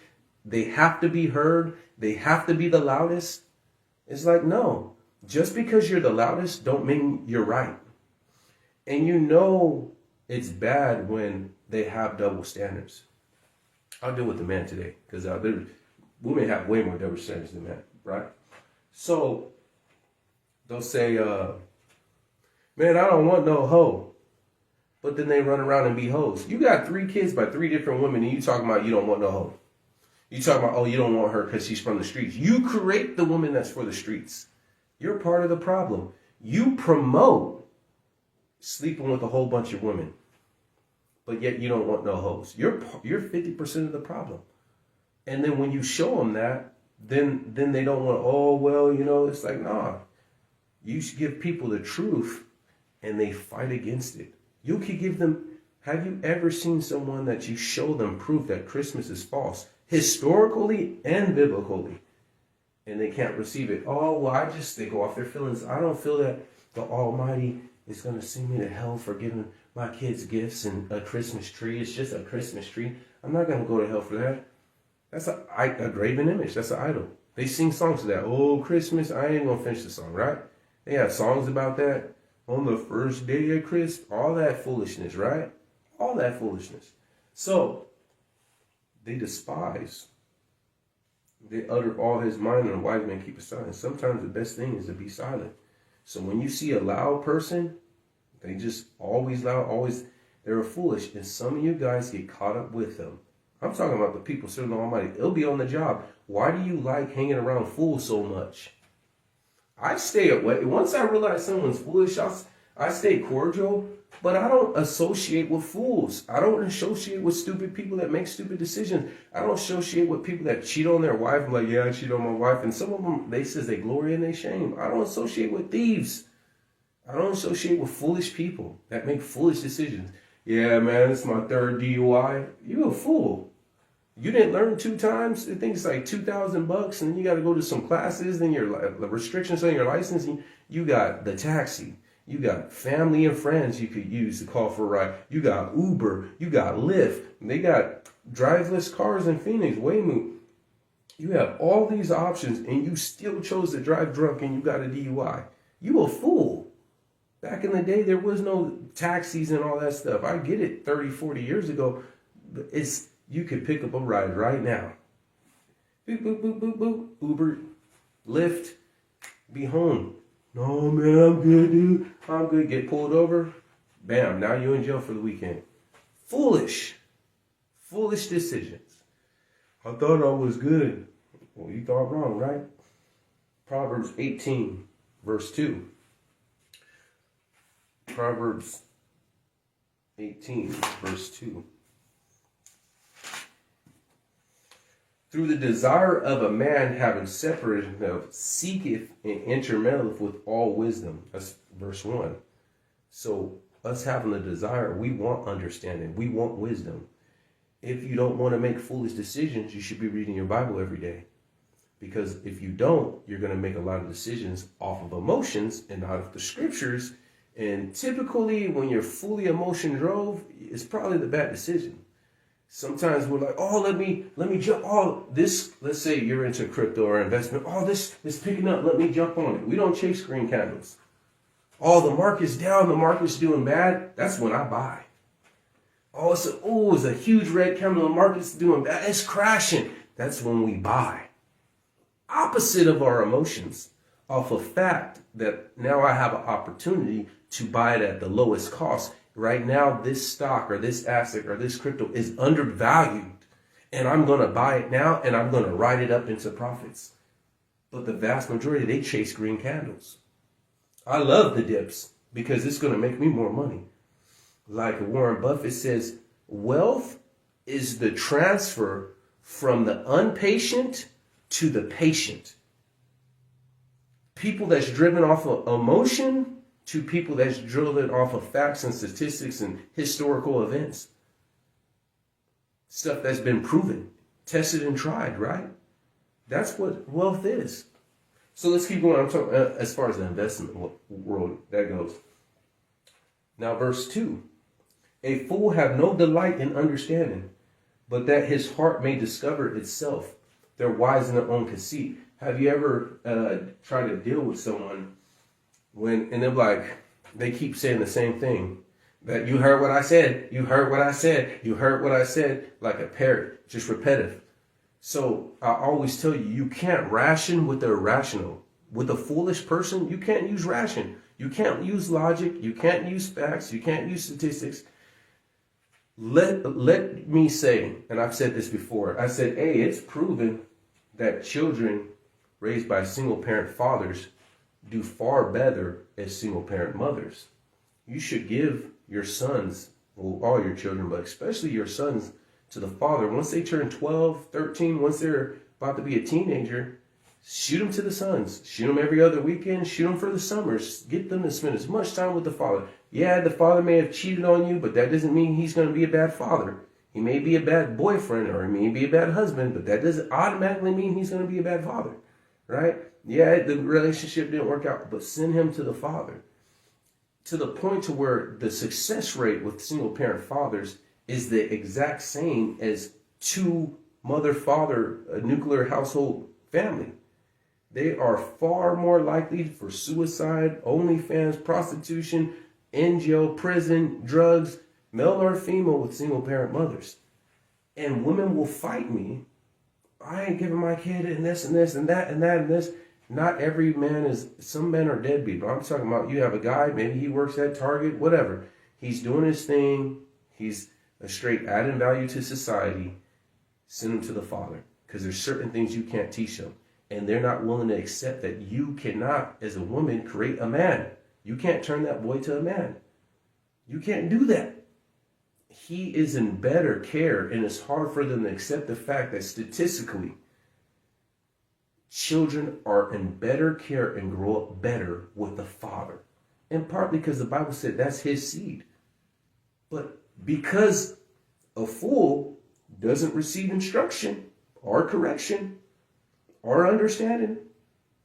They have to be heard. They have to be the loudest. It's like, no, just because you're the loudest don't mean you're right. And you know it's bad when they have double standards. I'll deal with the man today because women have way more double standards than men, right? So they'll say, man, I don't want no hoe. But then they run around and be hoes. You got 3 kids by 3 different women and you talking about you don't want no hoe. You talking about, oh, you don't want her because she's from the streets. You create the woman that's for the streets. You're part of the problem. You promote sleeping with a whole bunch of women, but yet you don't want no hoes. You're 50% of the problem. And then when you show them that, then they don't want, oh, well, it's like, nah. You should give people the truth and they fight against it. You could give them, have you ever seen someone that you show them proof that Christmas is false, historically and biblically, and they can't receive it? Oh, well, they go off their feelings. I don't feel that the Almighty is going to send me to hell for giving my kids gifts and a Christmas tree. It's just a Christmas tree. I'm not going to go to hell for that. That's a graven image. That's an idol. They sing songs to that. Oh, Christmas. I ain't going to finish the song, right? They have songs about that. On the first day of Christmas. All that foolishness, right? All that foolishness. So, they despise. They utter all his mind, and a wise man keep silent. Sometimes the best thing is to be silent. So when you see a loud person, they just always loud, always, they're foolish. And some of you guys get caught up with them. I'm talking about the people serving the Almighty. It'll be on the job. Why do you like hanging around fools so much? I stay away. Once I realize someone's foolish, I stay cordial, but I don't associate with fools. I don't associate with stupid people that make stupid decisions. I don't associate with people that cheat on their wife. I'm like, yeah, I cheat on my wife. And some of them, they says they glory in their shame. I don't associate with thieves. I don't associate with foolish people that make foolish decisions. Yeah, man, it's my third DUI. You a fool. You didn't learn 2 times. I think it's like $2,000, and you got to go to some classes. Then your restrictions on your license. You got the taxi. You got family and friends you could use to call for a ride. You got Uber. You got Lyft. They got driveless cars in Phoenix, Waymo. You have all these options, and you still chose to drive drunk, and you got a DUI. You a fool. Back in the day, there was no taxis and all that stuff. I get it 30, 40 years ago. But you could pick up a ride right now. Boop, boop, boop, boop, boop. Uber, Lyft, be home. No, man, I'm good, dude. I'm good. Get pulled over. Bam, now you're in jail for the weekend. Foolish. Foolish decisions. I thought I was good. Well, you thought wrong, right? Proverbs 18, verse 2. Proverbs 18, verse 2. Through the desire of a man having separated himself, seeketh and intermeddleth with all wisdom. That's verse 1. So us having the desire, we want understanding. We want wisdom. If you don't want to make foolish decisions, you should be reading your Bible every day. Because if you don't, you're going to make a lot of decisions off of emotions and not of the scriptures. And typically, when you're fully emotion drove, it's probably the bad decision. Sometimes we're like, oh, let me jump. Oh, this, let's say you're into crypto or investment. Oh, this is picking up. Let me jump on it. We don't chase green candles. Oh, the market's down. The market's doing bad. That's when I buy. Oh, it's a huge red candle. The market's doing bad. It's crashing. That's when we buy. Opposite of our emotions, off of fact that now I have an opportunity to buy it at the lowest cost. Right now, this stock or this asset or this crypto is undervalued, and I'm going to buy it now, and I'm going to ride it up into profits. But the vast majority, they chase green candles. I love the dips because it's going to make me more money. Like Warren Buffett says, wealth is the transfer from the impatient to the patient. People that's driven off of emotion to people that's driven off of facts and statistics and historical events. Stuff that's been proven, tested and tried, right? That's what wealth is. So let's keep going. I'm talking as far as the investment world that goes. Now verse 2. A fool have no delight in understanding, but that his heart may discover itself. They're wise in their own conceit. Have you ever tried to deal with someone and they're like, they keep saying the same thing? That you heard what I said, you heard what I said, you heard what I said, like a parrot, just repetitive. So I always tell you, you can't ration with the irrational. With a foolish person, you can't use ration. You can't use logic, you can't use facts, you can't use statistics. Let me say, and I've said this before, I said, hey, it's proven that children raised by single parent fathers do far better as single parent mothers. you should give your sons, well, all your children, but especially your sons, to the father. Once they turn 12, 13, once they're about to be a teenager, shoot them to the sons. Shoot them every other weekend. Shoot them for the summers. Get them to spend as much time with the father. Yeah, the father may have cheated on you, but that doesn't mean he's going to be a bad father. He may be a bad boyfriend, or he may be a bad husband, but that doesn't automatically mean he's going to be a bad father, right? Yeah, the relationship didn't work out, but send him to the father. To the point to where the success rate with single parent fathers is the exact same as two mother-father, a nuclear household family. They are far more likely for suicide, OnlyFans, prostitution, in jail, prison, drugs, male or female, with single parent mothers. And women will fight me. I ain't giving my kid and this and this and that and that and this. Not every man is, some men are deadbeat, but I'm talking about you have a guy, maybe he works at Target, whatever. He's doing his thing. He's a straight adding value to society. Send him to the father, because there's certain things you can't teach them. And they're not willing to accept that you cannot, as a woman, create a man. You can't turn that boy to a man. You can't do that. He is in better care, and it's hard for them to accept the fact that statistically, children are in better care and grow up better with the father. And partly because the Bible said that's his seed. But because a fool doesn't receive instruction or correction or understanding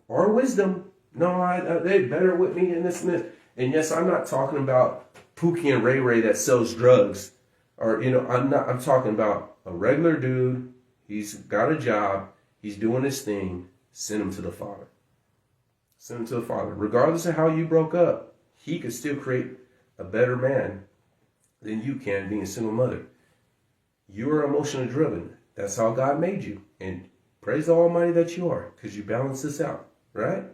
or wisdom, no, they better with me and this and this. And yes, I'm not talking about Pookie and Ray Ray that sells drugs. Or, I'm talking about a regular dude. He's got a job. He's doing his thing. Send him to the father. Send him to the father. Regardless of how you broke up, he could still create a better man than you can being a single mother. You are emotionally driven. That's how God made you. And praise the Almighty that you are, because you balance this out, right?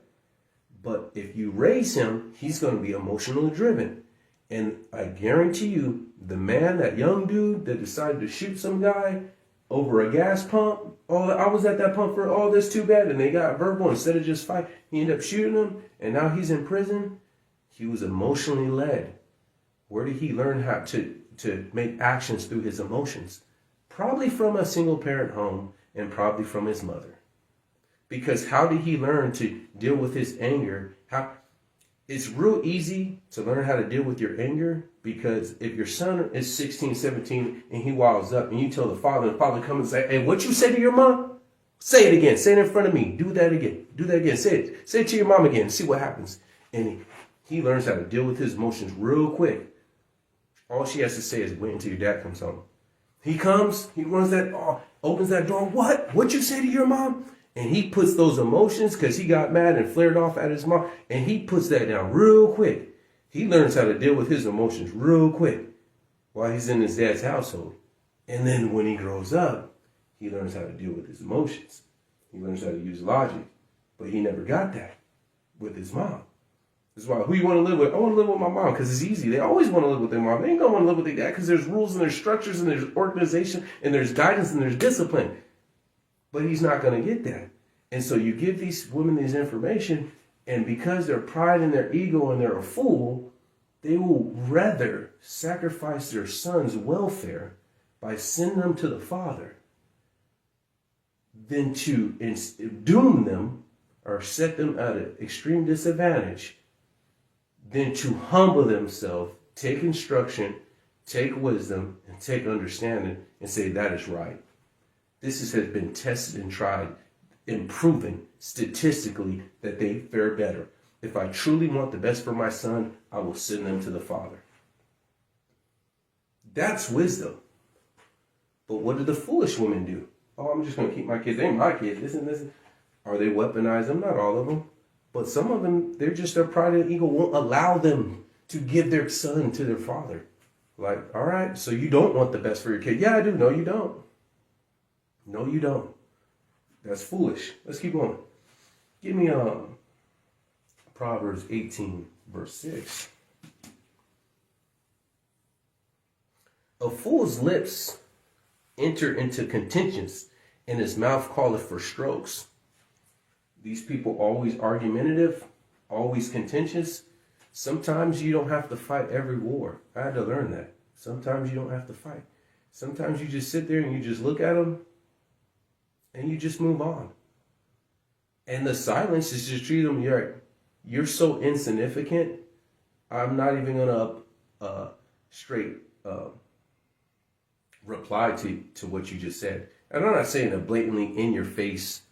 But if you raise him, he's going to be emotionally driven. And I guarantee you, the man, that young dude that decided to shoot some guy over a gas pump, I was at that pump for all this too bad, and they got verbal instead of just fight. He ended up shooting him, and now he's in prison. He was emotionally led. Where did he learn how to make actions through his emotions? Probably from a single parent home, and probably from his mother. Because how did he learn to deal with his anger? It's real easy to learn how to deal with your anger, because if your son is 16, 17, and he wilds up, and you tell the father comes and say, hey, what you say to your mom? Say it again. Say it in front of me. Do that again. Do that again. Say it. Say it to your mom again. See what happens. And he learns how to deal with his emotions real quick. All she has to say is wait until your dad comes home. He comes, he runs opens that door. What you say to your mom? And he puts those emotions, because he got mad and flared off at his mom, and he puts that down real quick. He learns how to deal with his emotions real quick while he's in his dad's household. And then when he grows up, he learns how to deal with his emotions. He learns how to use logic. But he never got that with his mom. That's why, who you want to live with? I want to live with my mom, because it's easy. They always want to live with their mom. They ain't going to want to live with their dad, because there's rules and there's structures and there's organization and there's guidance and there's discipline. But he's not going to get that. And so you give these women this information, and because their pride and their ego and they're a fool, they will rather sacrifice their son's welfare by sending them to the father than to doom them or set them at an extreme disadvantage, than to humble themselves, take instruction, take wisdom, and take understanding, and say that is right. This has been tested and tried and proven statistically that they fare better. If I truly want the best for my son, I will send them to the father. That's wisdom. But what do the foolish women do? Oh, I'm just going to keep my kids. They ain't my kids. This and this. Are they weaponize them? Not all of them. But some of them, their pride and ego won't allow them to give their son to their father. Like, all right, so you don't want the best for your kid. Yeah, I do. No, you don't. No, you don't. That's foolish. Let's keep going. Give me Proverbs 18, verse 6. A fool's lips enter into contentions, and his mouth calleth for strokes. These people always argumentative, always contentious. Sometimes you don't have to fight every war. I had to learn that. Sometimes you don't have to fight. Sometimes you just sit there and you just look at them and you just move on. And the silence is just treat them, you're so insignificant. I'm not even going to straight reply to what you just said. And I'm not saying a blatantly in your face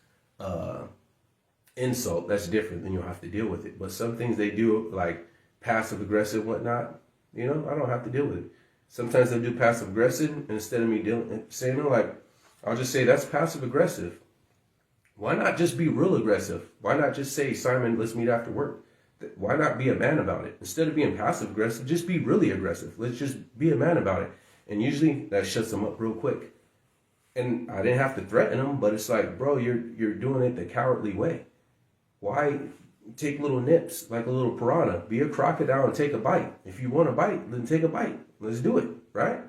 insult. That's different. Then you'll have to deal with it. But some things they do, like passive aggressive, whatnot, I don't have to deal with it. Sometimes they do passive aggressive, and instead of me saying it, like, I'll just say that's passive aggressive. Why not just be real aggressive? Why not just say, Simon, let's meet after work? Why not be a man about it? Instead of being passive aggressive, just be really aggressive. Let's just be a man about it. And usually that shuts them up real quick. And I didn't have to threaten them, but it's like, bro, you're doing it the cowardly way. Why take little nips like a little piranha? Be a crocodile and take a bite. If you want a bite, then take a bite. Let's do it, right?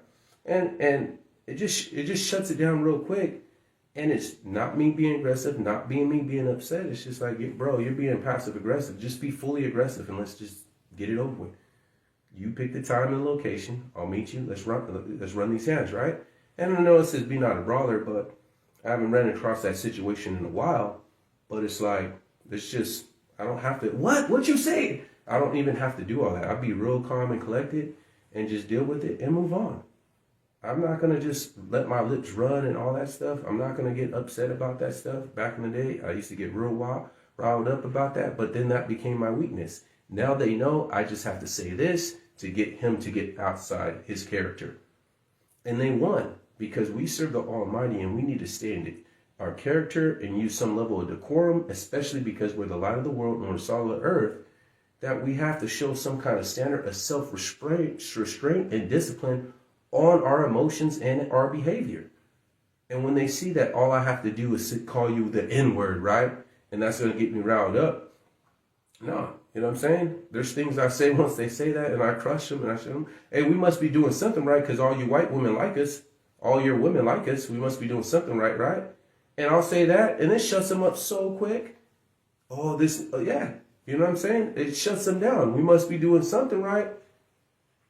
And it just shuts it down real quick. And it's not me being aggressive, not me being upset. It's just like, bro, you're being passive aggressive. Just be fully aggressive and let's just get it over with. You pick the time and location. I'll meet you. Let's run these hands, right? And I know it says be not a brawler, but I haven't ran across that situation in a while. But it's like, it's just, I don't have to, what you say? I don't even have to do all that. I'll be real calm and collected and just deal with it and move on. I'm not going to just let my lips run and all that stuff. I'm not going to get upset about that stuff. Back in the day, I used to get real riled up about that, but then that became my weakness. Now they know I just have to say this to get him to get outside his character. And they won because we serve the Almighty and we need to stay in our character and use some level of decorum, especially because we're the light of the world and we're the salt of the earth, that we have to show some kind of standard of self-restraint and discipline on our emotions and our behavior. And when they see that all I have to do is call you the N-word, right? And that's going to get me riled up. No, you know what I'm saying? There's things I say once they say that and I crush them and I show them, hey, we must be doing something right because all you white women like us, all your women like us, we must be doing something right, right? And I'll say that and it shuts them up so quick. Oh, yeah, you know what I'm saying? It shuts them down. We must be doing something right.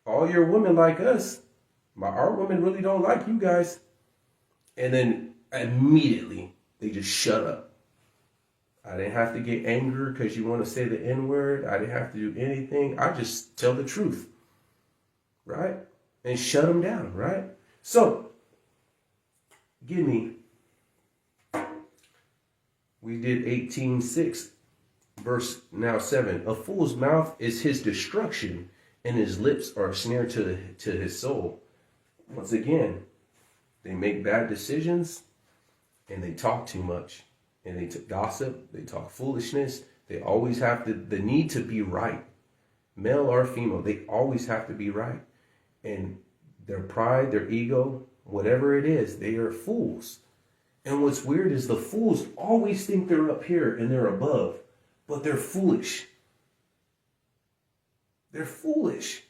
All your women like us. Our women really don't like you guys. And then immediately they just shut up. I didn't have to get angry because you want to say the N-word. I didn't have to do anything. I just tell the truth, right? And shut them down, right? So, we did 18:6, verse now 7. A fool's mouth is his destruction, and his lips are a snare to his soul. Once again, they make bad decisions and they talk too much and they gossip, they talk foolishness. They always have the need to be right. Male or female, they always have to be right. And their pride, their ego, whatever it is, they are fools. And what's weird is the fools always think they're up here and they're above, but they're foolish. They're foolish.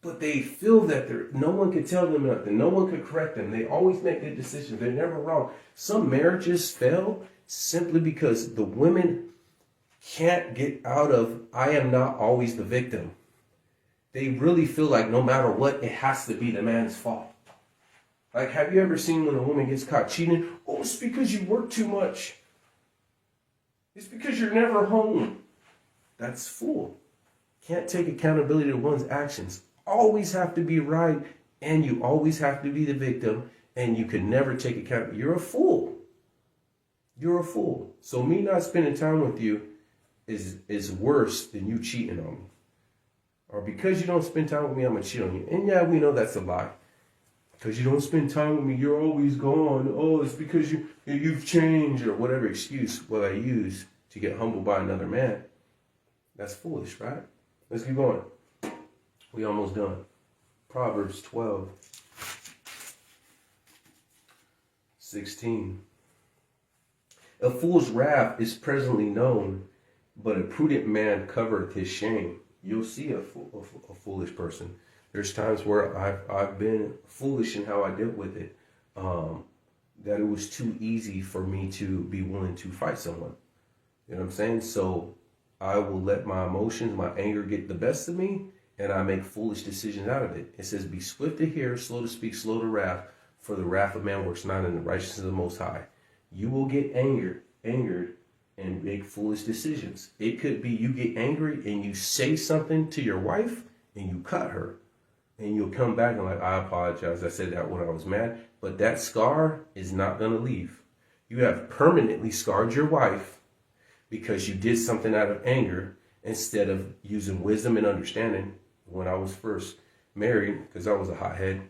But they feel that no one could tell them nothing. No one could correct them. They always make good decisions. They're never wrong. Some marriages fail simply because the women can't get out of, I am not always the victim. They really feel like no matter what, it has to be the man's fault. Like, have you ever seen when a woman gets caught cheating? Oh, it's because you work too much. It's because you're never home. That's fool. Can't take accountability to one's actions. Always have to be right, and you always have to be the victim, and you can never take account. You're a fool. You're a fool. So me not spending time with you is worse than you cheating on me. Or because you don't spend time with me, I'm going to cheat on you. And yeah, we know that's a lie. Because you don't spend time with me, you're always gone. Oh, it's because you've changed, or whatever excuse will I use to get humbled by another man. That's foolish, right? Let's keep going. We almost done. Proverbs 12:16. A fool's wrath is presently known, but a prudent man covereth his shame. You'll see a foolish person. There's times where I've been foolish in how I dealt with it, that it was too easy for me to be willing to fight someone. You know what I'm saying? So I will let my emotions, my anger get the best of me, and I make foolish decisions out of it. It says, be swift to hear, slow to speak, slow to wrath, for the wrath of man works not in the righteousness of the Most High. You will get angered, and make foolish decisions. It could be you get angry and you say something to your wife and you cut her. And you'll come back and like, I apologize. I said that when I was mad. But that scar is not going to leave. You have permanently scarred your wife because you did something out of anger instead of using wisdom and understanding. When I was first married, because I was a hothead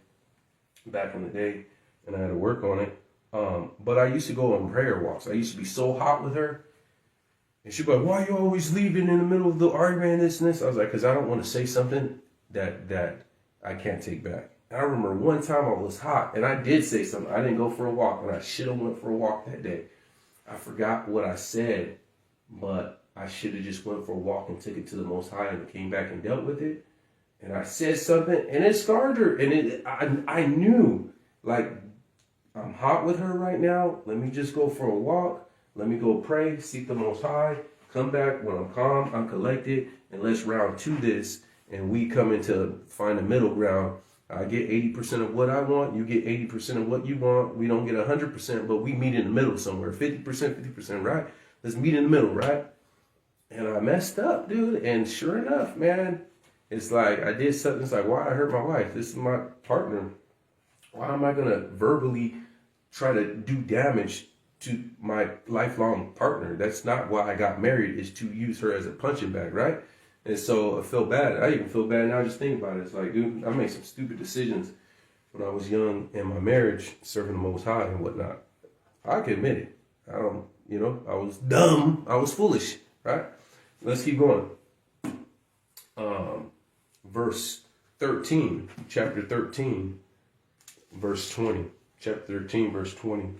back in the day and I had to work on it. But I used to go on prayer walks. I used to be so hot with her. And she'd be like, why are you always leaving in the middle of the argument, this and this? I was like, because I don't want to say something that I can't take back. And I remember one time I was hot and I did say something. I didn't go for a walk and I should have went for a walk that day. I forgot what I said, but I should have just went for a walk and took it to the Most High and came back and dealt with it. And I said something and it scarred her. And I knew, like, I'm hot with her right now. Let me just go for a walk. Let me go pray, seek the Most High, come back when I'm calm, I'm collected, and let's round to this. And we come into find a middle ground. I get 80% of what I want. You get 80% of what you want. We don't get 100%, but we meet in the middle somewhere. 50%, 50%, right? Let's meet in the middle, right? And I messed up, dude. And sure enough, man, it's like I did something. It's like, why I hurt my wife? This is my partner. Why am I going to verbally try to do damage to my lifelong partner? That's not why I got married, is to use her as a punching bag, right? And so I feel bad. I even feel bad now just thinking about it. It's like, dude, I made some stupid decisions when I was young in my marriage, serving the Most High and whatnot. I can admit it. I was dumb. I was foolish, right? Let's keep going. Verse 13, chapter 13, verse 20. Chapter 13, verse 20.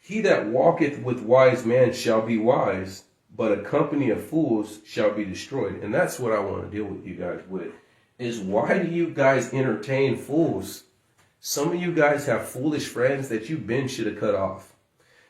He that walketh with wise men shall be wise, but a company of fools shall be destroyed. And that's what I want to deal with you guys with, is why do you guys entertain fools? Some of you guys have foolish friends that you been should have cut off.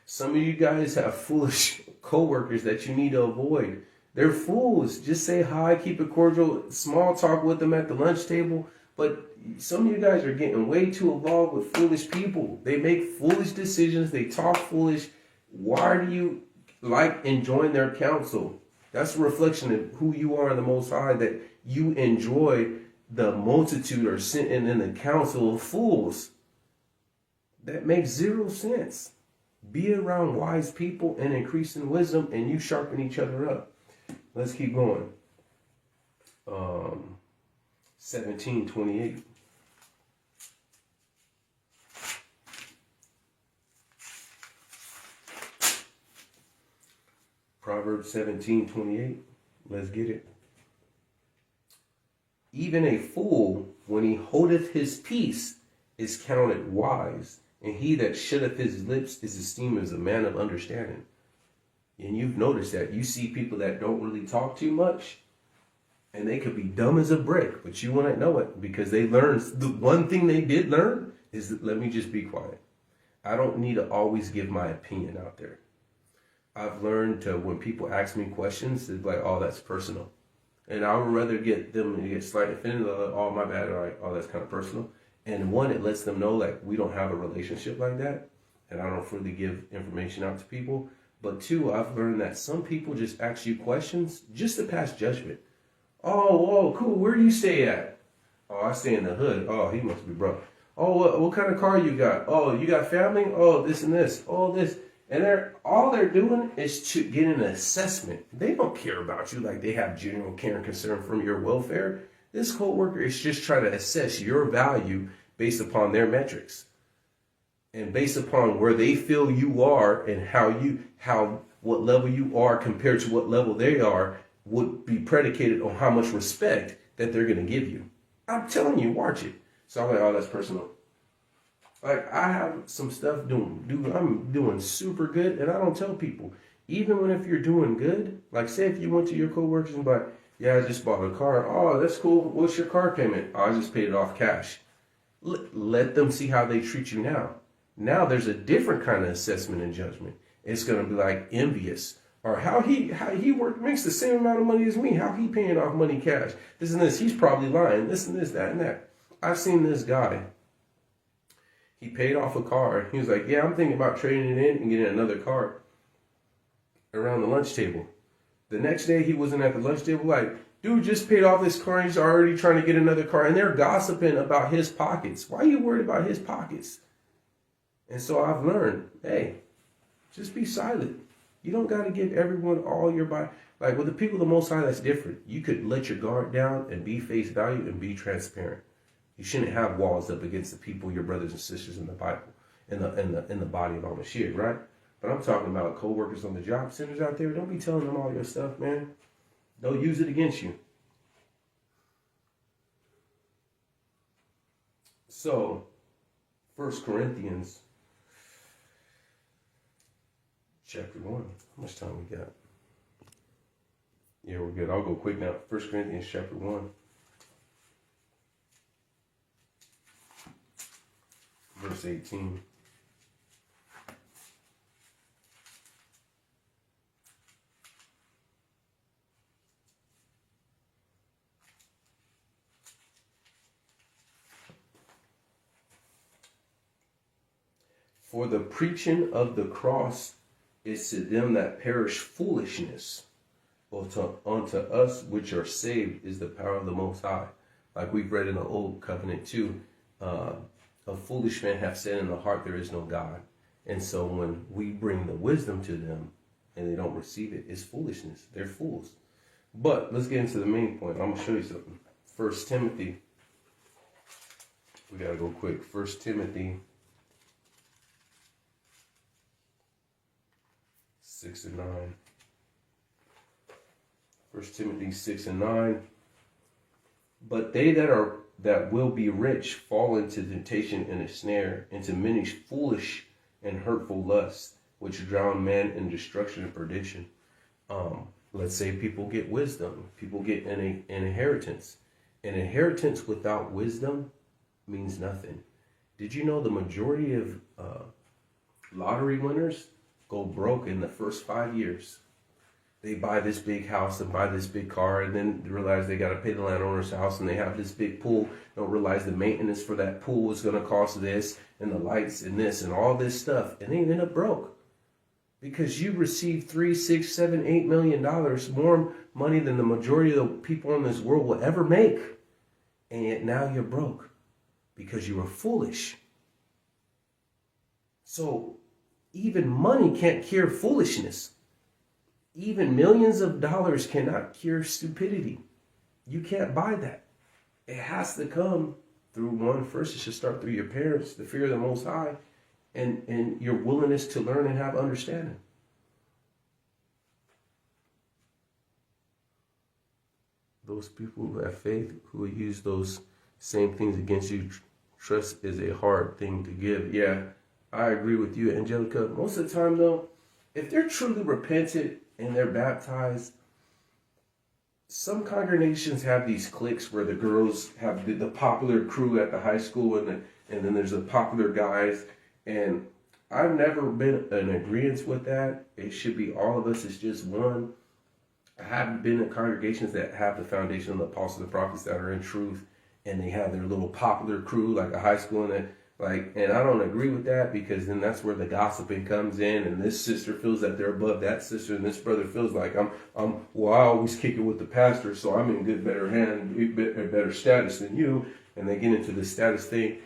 Some of you guys have foolish coworkers that you need to avoid. They're fools. Just say hi, keep it cordial, small talk with them at the lunch table. But some of you guys are getting way too involved with foolish people. They make foolish decisions. They talk foolish. Why do you like enjoying their counsel? That's a reflection of who you are in the Most High, that you enjoy the multitude or sitting in the council of fools. That makes zero sense. Be around wise people and increase in wisdom, and you sharpen each other up. Let's keep going. 17:28. Proverbs 17:28. Let's get it. Even a fool, when he holdeth his peace, is counted wise, and he that shutteth his lips is esteemed as a man of understanding. And you've noticed that. You see people that don't really talk too much, and they could be dumb as a brick, but you wouldn't know it because they learned. The one thing they did learn is that, let me just be quiet. I don't need to always give my opinion out there. I've learned to, when people ask me questions, it's like, oh, that's personal. And I would rather get them to get slightly offended, like, oh, my bad, all right, oh, that's kind of personal. And one, it lets them know, like, we don't have a relationship like that, and I don't freely give information out to people. But two, I've learned that some people just ask you questions just to pass judgment. Oh, cool, where do you stay at? Oh, I stay in the hood. Oh, he must be broke. Oh, what kind of car you got? Oh, you got family? Oh, this and this. Oh, this. And all they're doing is to get an assessment. They don't care about you like they have general care and concern from your welfare. This coworker is just trying to assess your value based upon their metrics. And based upon where they feel you are and what level you are compared to what level they are would be predicated on how much respect that they're going to give you. I'm telling you, watch it. So I'm like, oh, that's personal. Like, I have some stuff I'm doing super good, and I don't tell people. Even if you're doing good, like say if you went to your coworkers and be like, yeah, I just bought a car. Oh, that's cool. What's your car payment? Oh, I just paid it off cash. Let them see how they treat you now. Now there's a different kind of assessment and judgment. It's going to be like envious. Or how he makes the same amount of money as me. How he paying off money cash? This and this. He's probably lying. This and this, that and that. I've seen this guy. He paid off a car. He was like, yeah, I'm thinking about trading it in and getting another car around the lunch table. The next day he wasn't at the lunch table like, dude just paid off this car and he's already trying to get another car. And they're gossiping about his pockets. Why are you worried about his pockets? And so I've learned, hey, just be silent. You don't got to give everyone all your body. Like with the people of the Most High, that's different. You could let your guard down and be face value and be transparent. You shouldn't have walls up against the people, your brothers and sisters in the Bible, in the body of Mashiach, right? But I'm talking about co-workers on the job centers out there. Don't be telling them all your stuff, man. They'll use it against you. So, 1 Corinthians chapter 1. How much time we got? Yeah, we're good. I'll go quick now. 1 Corinthians chapter 1. Verse 18. For the preaching of the cross is to them that perish foolishness, but unto us which are saved is the power of the Most High. Like we've read in the Old Covenant too, a foolish man hath said in the heart there is no God. And so when we bring the wisdom to them and they don't receive it, it's foolishness. They're fools. But let's get into the main point. I'm going to show you something. 1 Timothy. We got to go quick. 1 Timothy 6 and 9. 1 Timothy 6 and 9. But they that will be rich fall into temptation and a snare, into many foolish and hurtful lusts, which drown man in destruction and perdition. Let's say people get wisdom. People get an inheritance. An inheritance without wisdom means nothing. Did you know the majority of lottery winners go broke in the first 5 years? They buy this big house and buy this big car and then realize they got to pay the landowner's house and they have this big pool. Don't realize the maintenance for that pool is going to cost this and the lights and this and all this stuff. And they end up broke because you receive $3, $6, $7, $8 million more money than the majority of the people in this world will ever make. And yet now you're broke because you were foolish. So even money can't cure foolishness. Even millions of dollars cannot cure stupidity. You can't buy that. It has to come through one. First, it should start through your parents, the fear of the Most High, and your willingness to learn and have understanding. Those people who have faith, who will use those same things against you, trust is a hard thing to give. Yeah, I agree with you, Angelica. Most of the time, though, if they're truly repentant and they're baptized, some congregations have these cliques where the girls have the popular crew at the high school and then there's the popular guys. And I've never been in agreement with that. It should be all of us. It's just one. I haven't been in congregations that have the foundation of the apostles and the prophets that are in truth, and they have their little popular crew like a high school and and I don't agree with that, because then that's where the gossiping comes in, and this sister feels that they're above that sister, and this brother feels like I always kick it with the pastor, so I'm in better status than you, and they get into the status thing.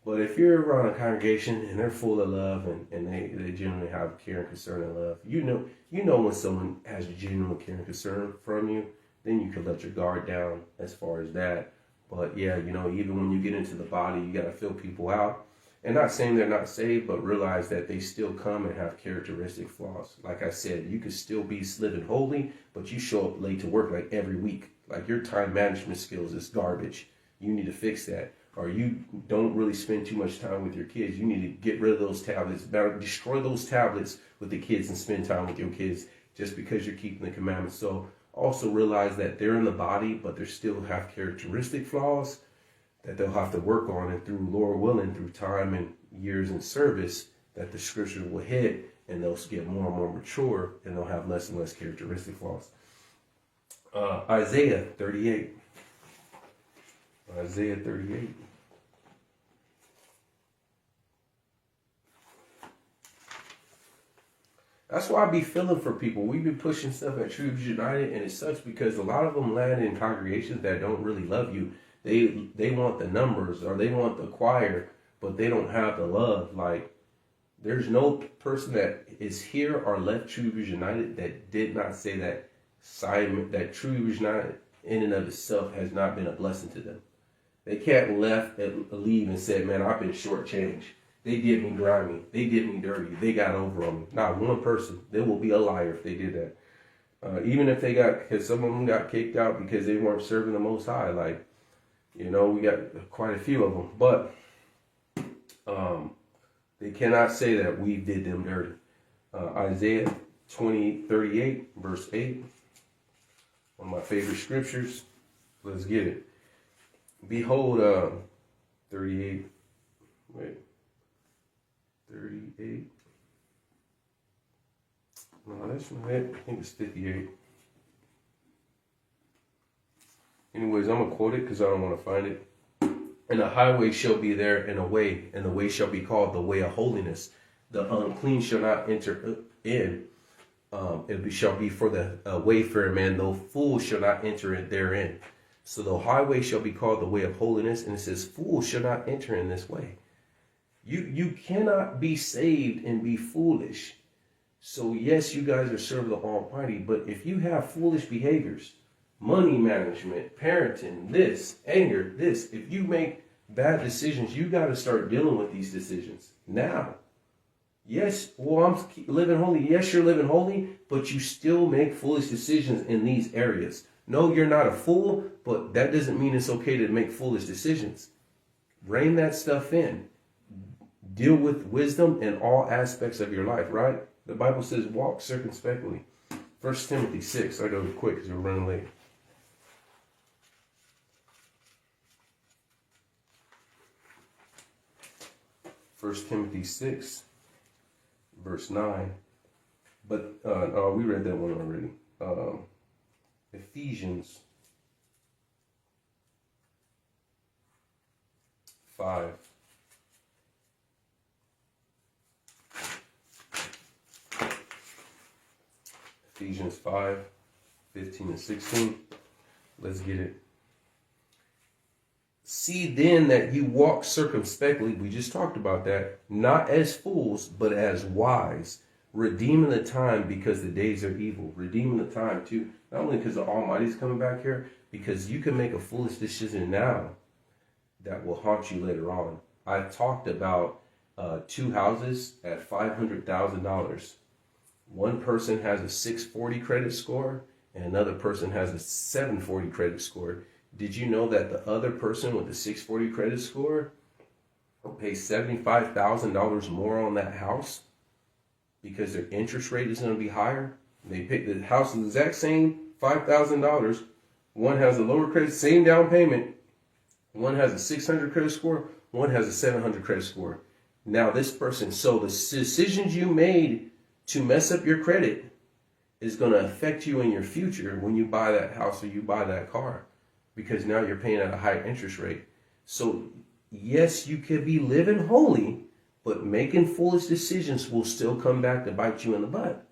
But if you're around a congregation and they're full of love and they genuinely have care and concern and love, you know when someone has genuine care and concern from you, then you can let your guard down as far as that. But yeah, even when you get into the body, you got to fill people out. And not saying they're not saved, but realize that they still come and have characteristic flaws. Like I said, you could still be living holy, but you show up late to work like every week. Like your time management skills is garbage. You need to fix that. Or you don't really spend too much time with your kids. You need to get rid of those tablets. Destroy those tablets with the kids and spend time with your kids just because you're keeping the commandments. So also realize that they're in the body, but they still have characteristic flaws that they'll have to work on. And through Lord willing, through time and years in service, that the scripture will hit, and they'll get more and more mature, and they'll have less and less characteristic flaws. Isaiah 38. Isaiah 38. That's why I be feeling for people. We've been pushing stuff at Troops United, and it sucks because a lot of them land in congregations that don't really love you. They want the numbers, or they want the choir, but they don't have the love. Like, there's no person that is here or left Troops United that did not say that Simon, that Troops United in and of itself has not been a blessing to them. They can't leave and say, man, I've been shortchanged. They did me grimy. They did me dirty. They got over on me. Not one person. They will be a liar if they did that. Even if they because some of them got kicked out because they weren't serving the Most High. Like, you know, we got quite a few of them. But they cannot say that we did them dirty. Isaiah 38, verse 8. One of my favorite scriptures. Let's get it. Behold, 38. Wait. 38. No, that's not it. I think it's 58. Anyways, I'm going to quote it because I don't want to find it. And a highway shall be there, and a way, and the way shall be called the way of holiness. The unclean shall not enter in. It shall be for the wayfarer man, though fools shall not enter in therein. So the highway shall be called the way of holiness, and it says fools shall not enter in this way. You cannot be saved and be foolish. So yes, you guys are serving the Almighty, but if you have foolish behaviors, money management, parenting, this, anger, this, if you make bad decisions, you got to start dealing with these decisions now. Yes, well, I'm living holy. Yes, you're living holy, but you still make foolish decisions in these areas. No, you're not a fool, but that doesn't mean it's okay to make foolish decisions. Rein that stuff in. Deal with wisdom in all aspects of your life, right? The Bible says walk circumspectly. 1 Timothy 6. I go quick because we're running late. 1 Timothy 6, verse 9. But, we read that one already. Ephesians 5. Ephesians 5, 15 and 16. Let's get it. See then that you walk circumspectly, we just talked about that, not as fools, but as wise, redeeming the time because the days are evil. Redeeming the time too, not only because the Almighty's coming back here, because you can make a foolish decision now that will haunt you later on. I talked about 2 houses at $500,000. One person has a 640 credit score and another person has a 740 credit score. Did you know that the other person with the 640 credit score will pay $75,000 more on that house because their interest rate is going to be higher? They pick the house is the exact same, $5,000. One has a lower credit, same down payment. One has a 600 credit score. One has a 700 credit score. Now this person, so the decisions you made to mess up your credit is going to affect you in your future when you buy that house or you buy that car, because now you're paying at a high interest rate. So yes, you could be living holy, but making foolish decisions will still come back to bite you in the butt.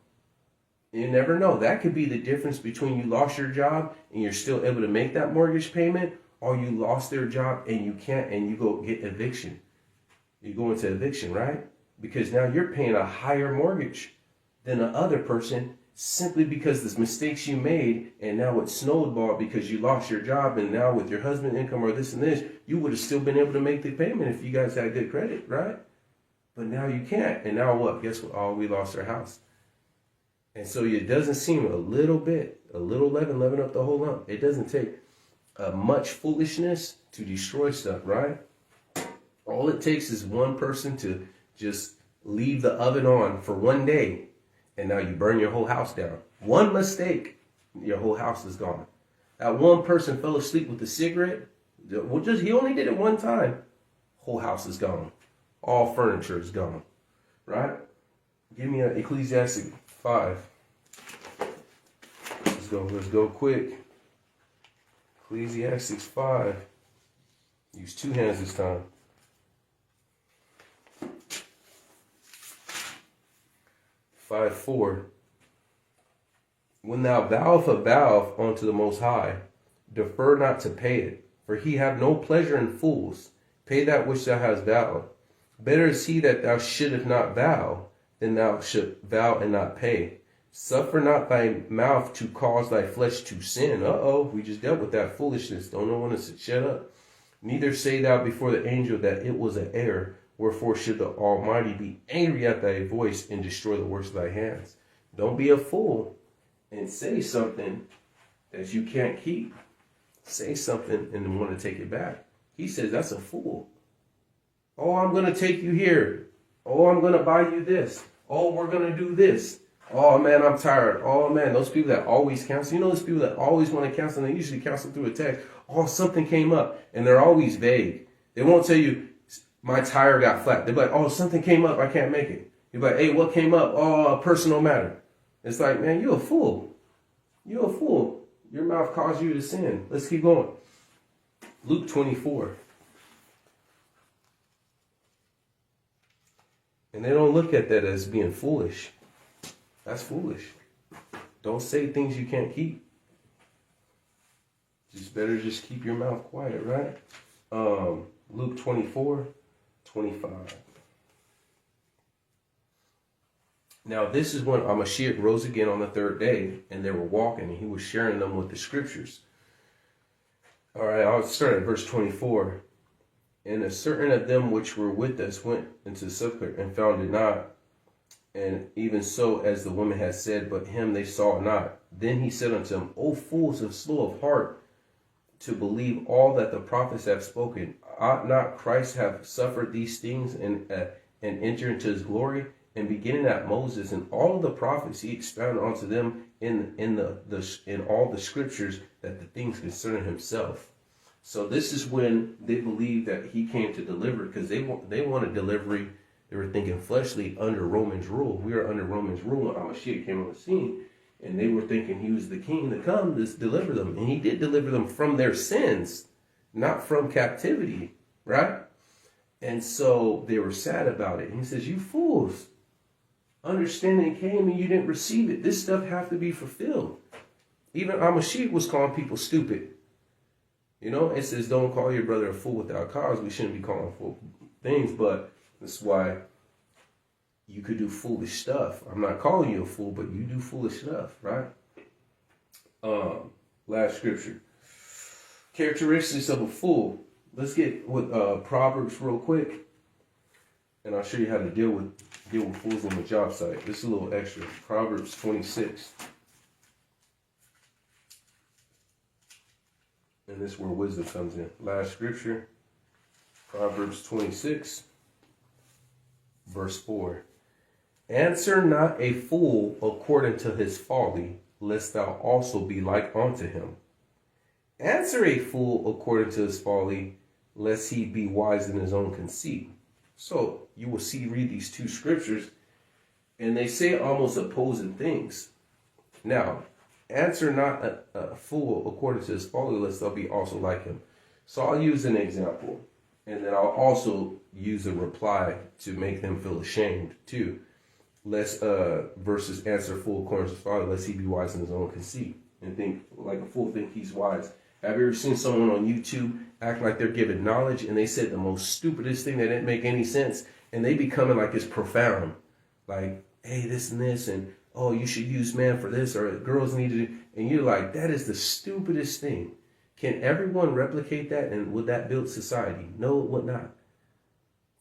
You never know. That could be the difference between you lost your job and you're still able to make that mortgage payment, or you lost their job and you can't, and you go get eviction. You go into eviction, right? Because now you're paying a higher mortgage than the other person simply because the mistakes you made, and now it's snowballed because you lost your job, and now with your husband income or this and this, you would have still been able to make the payment if you guys had good credit, right? But now you can't. And now what? Guess what? Oh, we lost our house. And so it doesn't seem a little leaven up the whole lump. It doesn't take much foolishness to destroy stuff, right? All it takes is one person to just leave the oven on for one day, and now you burn your whole house down. One mistake, your whole house is gone. That one person fell asleep with a cigarette. He only did it one time. Whole house is gone. All furniture is gone. right? Give me an Ecclesiastic 5. Let's go quick. Ecclesiastes 5. Use two hands this time. 5:4. When thou vowest a vow unto the Most High, defer not to pay it, for he have no pleasure in fools. Pay that which thou hast vowed. Better is he that thou shouldest not vow, than thou should vow and not pay. Suffer not thy mouth to cause thy flesh to sin. We just dealt with that foolishness. Don't know when to shut up. Neither say thou before the angel that it was an error. Wherefore should the Almighty be angry at thy voice and destroy the works of thy hands? Don't be a fool and say something that you can't keep. Say something and then want to take it back. He says that's a fool. Oh, I'm going to take you here. Oh, I'm going to buy you this. Oh, we're going to do this. Oh, man, I'm tired. Oh, man, those people that always cancel. You know those people that always want to cancel, and they usually cancel through a text. Oh, something came up, and they're always vague. They won't tell you, my tire got flat. They're like, oh, something came up. I can't make it. You're like, hey, what came up? Oh, a personal matter. It's like, man, you're a fool. You're a fool. Your mouth caused you to sin. Let's keep going. Luke 24. And they don't look at that as being foolish. That's foolish. Don't say things you can't keep. Just better just keep your mouth quiet, right? Luke 24:25. Now this is when Mashiach rose again on the third day, and they were walking, and he was sharing them with the scriptures. All right, I'll start at verse 24. And a certain of them which were with us went into the sepulchre and found it not. And even so as the woman had said, but him they saw not. Then he said unto them, O fools and slow of heart, to believe all that the prophets have spoken. Ought not Christ have suffered these things and enter into his glory? And beginning at Moses and all the prophets, he expounded unto them in all the scriptures that the things concerning himself. So this is when they believed that he came to deliver, because they wanted delivery. They were thinking fleshly under Romans rule. We are under Romans rule when Mashiach came on the scene. And they were thinking he was the king to come to deliver them. And he did deliver them from their sins, not from captivity, right? And so they were sad about it. And he says, you fools, understanding came and you didn't receive it. This stuff have to be fulfilled. Even Mashiach was calling people stupid. You know, it says, don't call your brother a fool without cause. We shouldn't be calling fool things, but that's why you could do foolish stuff. I'm not calling you a fool, but you do foolish stuff, right? Last scripture. Characteristics of a fool. Let's get with Proverbs real quick, and I'll show you how to deal with fools on the job site. This is a little extra. Proverbs 26. And this is where wisdom comes in. Last scripture, Proverbs 26, verse 4. Answer not a fool according to his folly, lest thou also be like unto him. Answer a fool according to his folly, lest he be wise in his own conceit. So you will read these two scriptures, and they say almost opposing things. Now, answer not a fool according to his folly, lest thou be also like him. So I'll use an example, and then I'll also use a reply to make them feel ashamed too. Lest versus answer fool according to his folly, lest he be wise in his own conceit. And think like a fool think he's wise. Have you ever seen someone on YouTube act like they're giving knowledge, and they said the most stupidest thing that didn't make any sense, and they becoming like it's profound, like, hey, this and this, and oh, you should use man for this, or girls need to do, and you're like, that is the stupidest thing. Can everyone replicate that, and would that build society? No, it would not.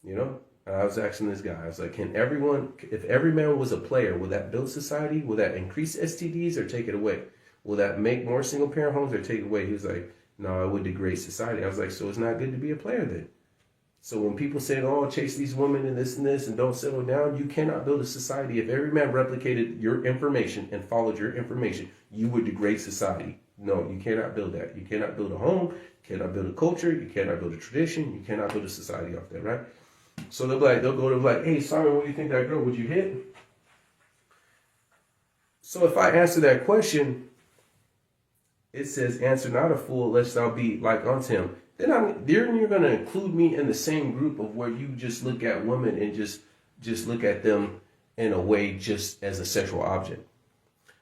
You know, I was asking this guy, I was like, can everyone, if every man was a player, would that build society? Will that increase STDs or take it away? Will that make more single parent homes or take it away? He was like, no, it would degrade society. I was like, so it's not good to be a player then. So when people say, oh, chase these women and this and don't settle down, you cannot build a society. If every man replicated your information and followed your information, you would degrade society. No, you cannot build that. You cannot build a home. You cannot build a culture. You cannot build a tradition. You cannot build a society off that, right? So they'll go to like, hey, Simon, what do you think that girl, would you hit? So if I answer that question, it says, answer not a fool, lest thou be like unto him. Then you're going to include me in the same group of where you just look at women and just look at them in a way just as a sexual object.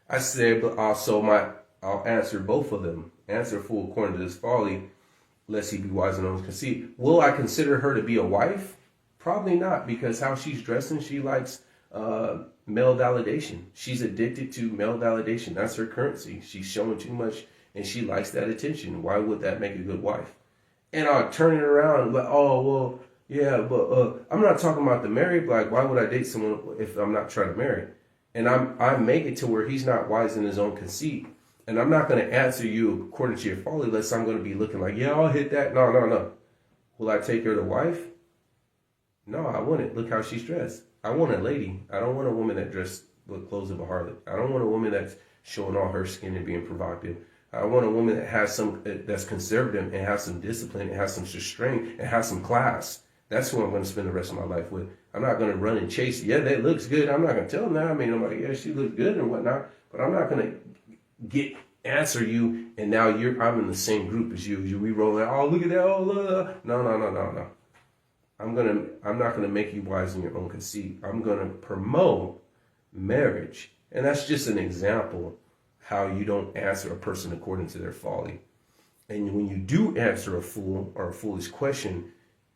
I said, but also I'll answer both of them. Answer a fool according to his folly, lest he be wise in his own conceit. Will I consider her to be a wife? Probably not, because how she's dressing, she likes male validation. She's addicted to male validation. That's her currency. She's showing too much, and she likes that attention. Why would that make a good wife? And I'll turn it around like, oh, well, yeah, but I'm not talking about the married. Like, why would I date someone if I'm not trying to marry? And I make it to where he's not wise in his own conceit. And I'm not going to answer you according to your folly, unless I'm going to be looking like, yeah, I'll hit that. No. Will I take her to wife? No, I wouldn't. Look how she's dressed. I want a lady. I don't want a woman that dressed with clothes of a harlot. I don't want a woman that's showing all her skin and being provocative. I want a woman that has that's conservative and has some discipline and has some restraint and has some class. That's who I'm going to spend the rest of my life with. I'm not going to run and chase. Yeah, that looks good. I'm not going to tell them that. I mean, I'm like, yeah, she looks good and whatnot. But I'm not going to answer you, and now I'm in the same group as you. We rolling. Oh, look at that. Oh, no. I'm not gonna make you wise in your own conceit. I'm gonna promote marriage, and that's just an example how you don't answer a person according to their folly. And when you do answer a fool or a foolish question,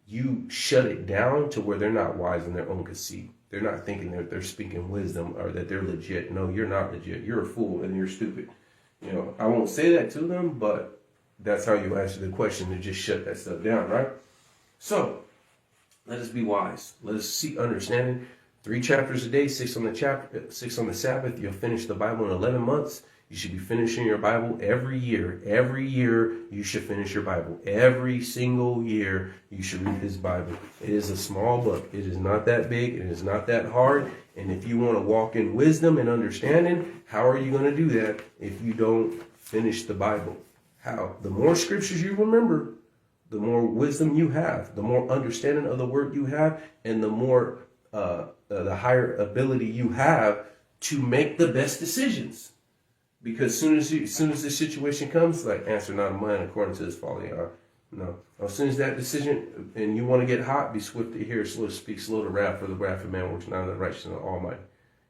you shut it down to where they're not wise in their own conceit. They're not thinking that they're speaking wisdom or that they're legit. No, you're not legit. You're a fool and you're stupid. You know, I won't say that to them, but that's how you answer the question, to just shut that stuff down, right? So let us be wise. Let us seek understanding. 3 chapters a day, 6 on the Sabbath. You'll finish the Bible in 11 months. You should be finishing your Bible every year. Every year you should finish your Bible. Every single year you should read this Bible. It is a small book. It is not that big. It is not that hard. And if you want to walk in wisdom and understanding, how are you going to do that if you don't finish the Bible? How? The more scriptures you remember, the more wisdom you have, the more understanding of the word you have, and the more the higher ability you have to make the best decisions. Because as soon as the situation comes, like, answer not a man according to his folly. No. As soon as that decision, and you want to get hot, be swift to hear, slow to speak, slow to wrath, for the wrath of man works not in the righteousness of the Almighty.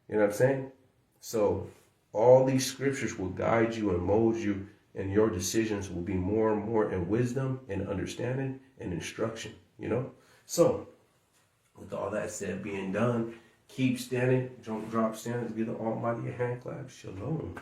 You know what I'm saying? So all these scriptures will guide you and mold you, and your decisions will be more and more in wisdom and understanding and instruction, you know? So with all that said being done, keep standing, don't drop standing, give the Almighty a hand clap. Shalom.